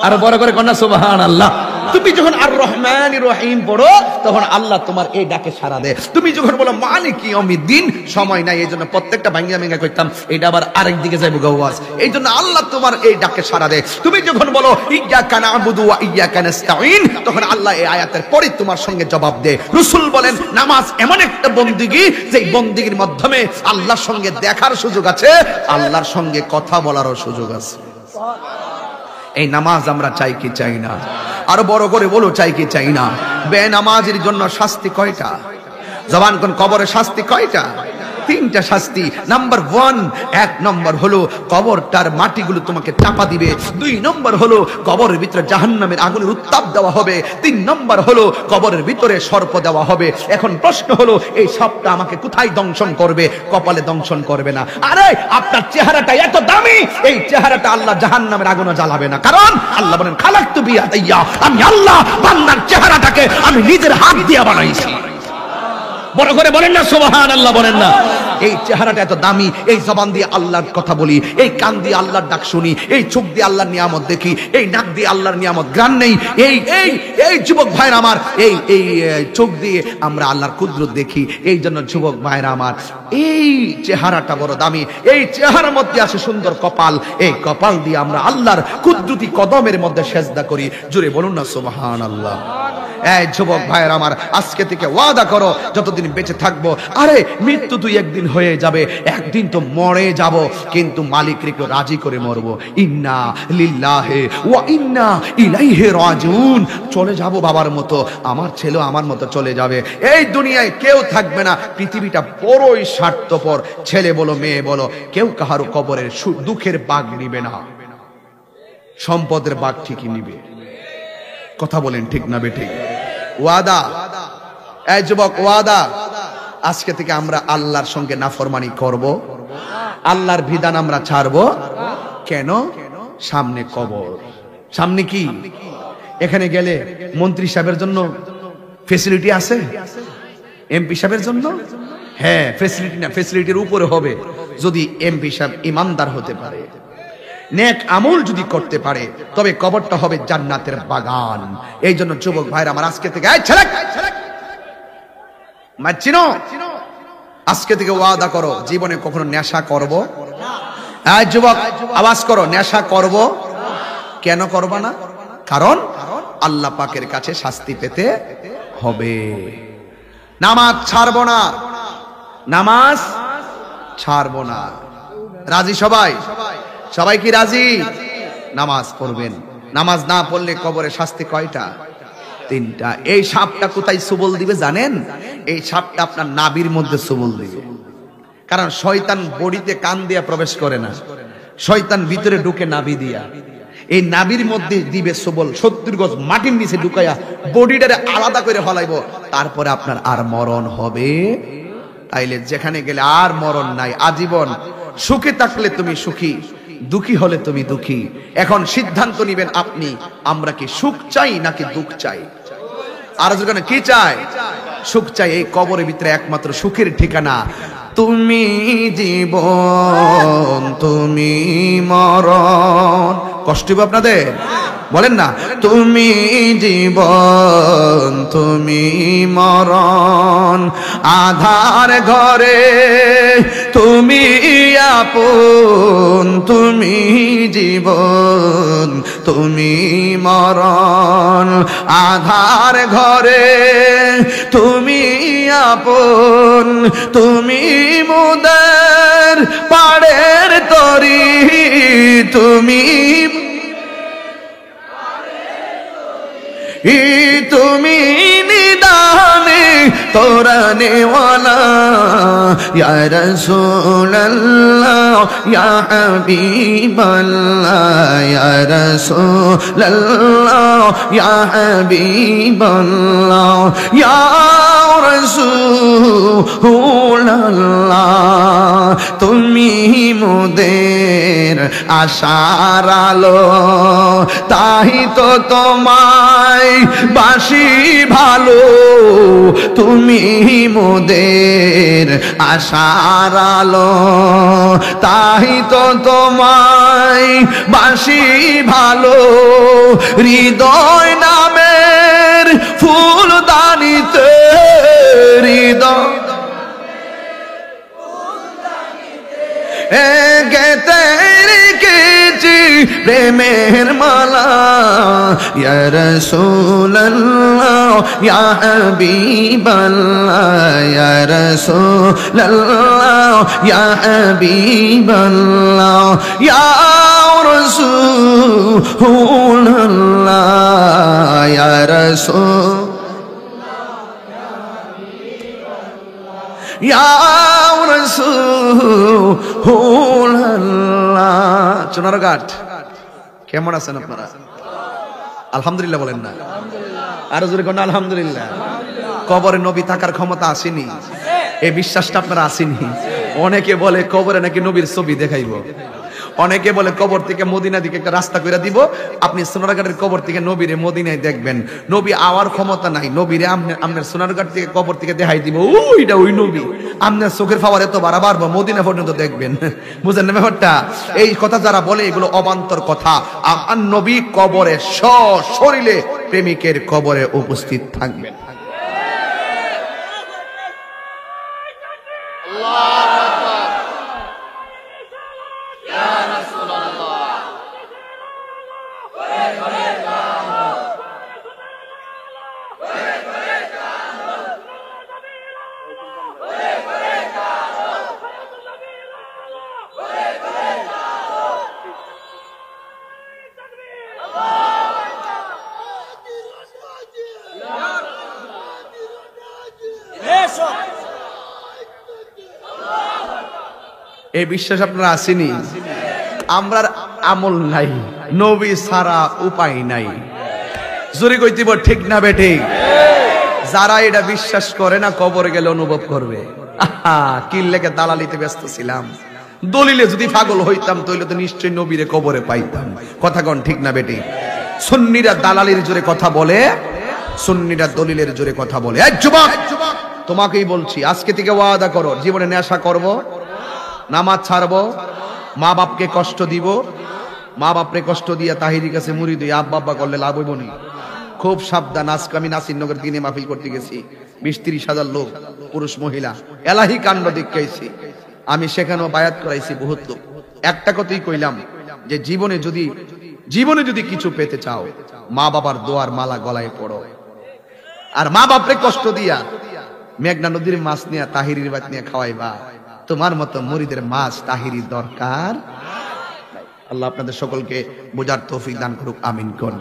আর বড় করে কন্যা সুবহানাল্লাহ। তুমি যখন আর রহমানির রহিম পড়ো তখন আল্লাহ তোমার এই ডাকে সাড়া দেয়। তুমি যখন বলো মালিকি ইয়াউমিদ্দিন, সময় নাই এইজন্য প্রত্যেকটা ভাঙ্গা ভাঙ্গা কইতাম, এটা আবার আরেক দিকে যাইব গাওয়াজ, এইজন্য আল্লাহ তোমার এই ডাকে সাড়া দেয়। তুমি যখন বলো ইয়্যাকা না'বুদু ওয়া ইয়্যাকা নাস্তাঈন, তখন আল্লাহ এই আয়াতের পরে তোমার সঙ্গে জবাব দেয়। রাসূল বলেন নামাজ এমন একটা বন্দেগী যে বন্দেগীর মাধ্যমে আল্লাহর সঙ্গে দেখার সুযোগ আছে, আল্লাহর সঙ্গে কথা বলারও সুযোগ আছে। এই নামাজ আমরা চাই কি চাই না? আরো বড় করে বলো চাই কি চাই না? বেনামাজের জন্য শাস্তি কয়টা? জবান কোন কবরে শাস্তি কয়টা? তিনটা শাস্তি। নাম্বার 1, 1 নম্বর হলো কবরটার মাটিগুলো তোমাকে চাপা দিবে। 2 নম্বর হলো কবরের ভিতরে জাহান্নামের আগুনের উত্তাপ দেওয়া হবে। 3 নম্বর হলো কবরের ভিতরে সর্প দেওয়া হবে। এখন প্রশ্ন হলো এই সবটা আমাকে কোথায় দংশন করবে? কপালে দংশন করবে না। আরে আপনার চেহারাটা এত দামি, এই চেহারাটা আল্লাহ জাহান্নামের আগুনে জ্বালাবে না। কারণ আল্লাহ বলেন খালাকতু বিয়াদাইয়া, আমি আল্লাহ বান্দার চেহারাটাকে আমি নিজের হাত দিয়ে বানাইছি। বড় করে বলেন না সুবহানাল্লাহ, বলেন না। এই চেহারাটা এত দামি, এই জবান দিয়ে আল্লাহর কথা বলি, এই কান দিয়ে আল্লাহর ডাক শুনি, এই চোখ দিয়ে আল্লাহর নিয়ামত দেখি, এই নাক দিয়ে আল্লাহর নিয়ামত গ্রাণ নেই, এই যুবক ভাইরা আমার, এই চোখ দিয়ে আমরা আল্লাহর কুদরত দেখি। এই জন্য যুবক ভাইরা আমার, এই চেহারাটা বড় দামি। এই চেহারার মধ্যে আছে সুন্দর কপাল, এই কপাল দিয়ে আমরা আল্লাহর কুদরতি কদমের মধ্যে সেজদা করি। জোরে বলুন না সুবহানাল্লাহ। এই যুবক ভাইরা আমার, আজকে থেকে ওয়াদা করো যতদিন বেঁচে থাকবো, আরে মৃত্যু তুই একদিন হয়ে যাবে, একদিন তো মরে যাব, কিন্তু মালিককে একটু রাজি করে মরবো। ইন্না লিল্লাহি ওয়া ইন্না ইলাইহি রাজিউন। চলে যাব বাবার মতো, আমার ছেলে আমার মতো চলে যাবে। এই দুনিয়ায় কেউ থাকবে না। পৃথিবীটা বড়ই স্বার্থপর। ছেলে বলো মেয়ে বলো, কেউ কাহারো কবরের দুঃখের ভাগ নিবে না, সম্পদের ভাগ ঠিকই নিবে। কথা বলেন ঠিক না বেঠিক? ওয়াদা। এই যুবক ওয়াদা, আজকে থেকে আমরা আল্লাহর সঙ্গে নাফরমানি করব, আল্লাহর বিধান আমরা ছাড়বো। কেন? সামনে কবর, সামনে কি? এখানে গেলে মন্ত্রী সাহেবের জন্য ফেসিলিটি আছে, এমপি সাহেবের জন্য হ্যাঁ ফেসিলিটি না, ফেসিলিটির উপরে হবে যদি এমপি সাহেব ইমানদার হতে পারে। নেক আমল যদি করতে পারে তবে কবরটা হবে জান্নাতের বাগান। এই জন্য যুবক ভাইরা আমার আজকে থেকে ছেলে মানছিনো, আজকে থেকে ওয়াদা করো জীবনে কখনো নেশা করব না। যুবক আওয়াজ করো, নেশা করব। কেন করবা না? কারণ আল্লাহ পাকের কাছে শাস্তি পেতে হবে। নামাজ ছাড়বো না, নামাজ ছাড়বো না। রাজি সবাই? সবাই কি রাজি? নামাজ পড়বেন। নামাজ না পড়লে কবরে শাস্তি কয়টা? 3টা। এই সাপটা কোথায় সবল দিবে জানেন? এই সাপটা আপনার নাভির মধ্যে সবল দিবে। কারণ শয়তান বডিতে কান দিয়ে প্রবেশ করে না, শয়তান ভিতরে ঢুকে নাভি দিয়া। এই নাভির মধ্যে দিবে সবল, 70 গজ মাটির নিচে ঢুকাইয়া বডিটারে আলাদা করে হলাইব, তারপরে আপনার আর মরণ হবে। তাইলে যেখানে গেলে আর মরণ নাই, আজীবন সুখে থাকলে তুমি সুখী, দুঃখী হলে তুমি দুঃখী। এখন সিদ্ধান্ত নিবেন আপনি, আমরা কি সুখ চাই নাকি দুঃখ চাই? আর যেখানে কি চাই? সুখ চাই। এই কবরের ভিতরে একমাত্র সুখের ঠিকানা। তুমি জীবন, তুমি মরণ। কষ্ট হবে আপনাদের? বলেন না, তুমি জীবন, তুমি মরণ। আধার ঘরে তুমি আপন, তুমি জীবন, তুমি মরণ। আধার ঘরে তুমি আপন, তুমি মুদের পাড়ের তরি, তুমি তুমি নিদানে তোরানে ওয়ালা। ইয়া রাসূলুল্লাহ ইয়া হাবিবাল্লাহ, ইয়া রাসূলুল্লাহ ইয়া হাবিবাল্লাহ, ইয়া রাসূলুল্লাহ। তুমি মোদের আশার আলো, তাই তো তোমায় বাসি ভালো। তুমি মোদের আশার আলো, তাই তো তোমায় বাসি ভালো। হৃদয় নামের ফুলদানিতে, হৃদয় গেতে রেখেছি প্রেমের মালা। ইয়া রাসূলুল্লাহ ইয়া হাবিবাল্লাহ, ইয়া রাসূলুল্লাহ ইয়া হাবিবাল্লাহ, ইয়া রাসূলুল্লাহ ইয়া রাসূল ইয়া রাসূলুল্লাহ। চুনারঘাট কেমন আছেন আপনারা? আলহামদুলিল্লাহ বলেন না? আরো জোরে কোন আলহামদুলিল্লাহ। কবরে নবী থাকার ক্ষমতা আসেনি, এই বিশ্বাসটা আপনারা আসেনি। অনেকে বলে কবরে নাকি নবীর ছবি দেখাইব, অনেকে বলে কবর থেকে মদিনা দিকে একটা রাস্তা করে দিব, আপনি সোনারঘাটের কবর থেকে নবীরে মদিনায় দেখবেন। নবী আওয়ার ক্ষমতা নাই, নবীরে আপনার সোনারঘাট থেকে কবর থেকে দেখাই দিব, ওইটা ওই নবী। আপনার চোখের পাওয়ার এত বাড়াবাড়বো, মদিনা পর্যন্ত দেখবেন। বুঝেন না ব্যাপারটা? এই কথা যারা বলে এগুলো অবান্তর কথা। আমার নবী কবরে সশরীরে প্রেমিকের কবরে উপস্থিত থাকবেন। এই বিশ্বাস আপনারা আসেনি? আমরার আমল নাই, নবী ছাড়া উপায় নাই। জোরে কইতিব ঠিক না বেঠিক? যারা এটা বিশ্বাস করে না কবর গেলে অনুভব করবে। কি লেগে দালালিতে ব্যস্ত ছিলাম, দলিলে যদি পাগল হইতাম তাহলে তো নিশ্চয়ই নবীরে কবরে পাইতাম। কথা কোন ঠিক না বেঠিক? সুন্নিরা দালালির জোরে কথা বলে, সুন্নিরা দলিলের জোরে কথা বলে। এই যুবক, তোমাকেই বলছি আজকে থেকে ওয়াদা করো জীবনে নেশা করব, নামাজ ছাড়বো, মা বাপকে কষ্ট দিব, মা বাপরে কষ্ট দিয়া তাহিরির কাছে মুড়ি দিয়ে আব্বা আব্বা করলে লাভ হইব নি? খুব সাবধান। আজকে আমি নাসিরনগর দিনে মাহফিল করতে গেছি, 20-30 হাজার লোক, পুরুষ মহিলা, এলাহি কাণ্ড দেখাইছি। আমি সেখানেও বায়াত করাইছি বহুত লোক। একটা কথাই কইলাম যে জীবনে যদি কিছু পেতে চাও, মা বাবার দোয়ার মালা গলায় পড়ো। আর মা বাপরে কষ্ট দিয়া মেঘনা নদীর মাছ নিয়ে তাহিরির ভাত নিয়ে খাওয়াইবা, তোমার মতো মুরিদের মাছ তাহিরির দরকার। আল্লাহ আপনাদের সকলকে বোঝার তৌফিক দান করুক, আমিন কোন।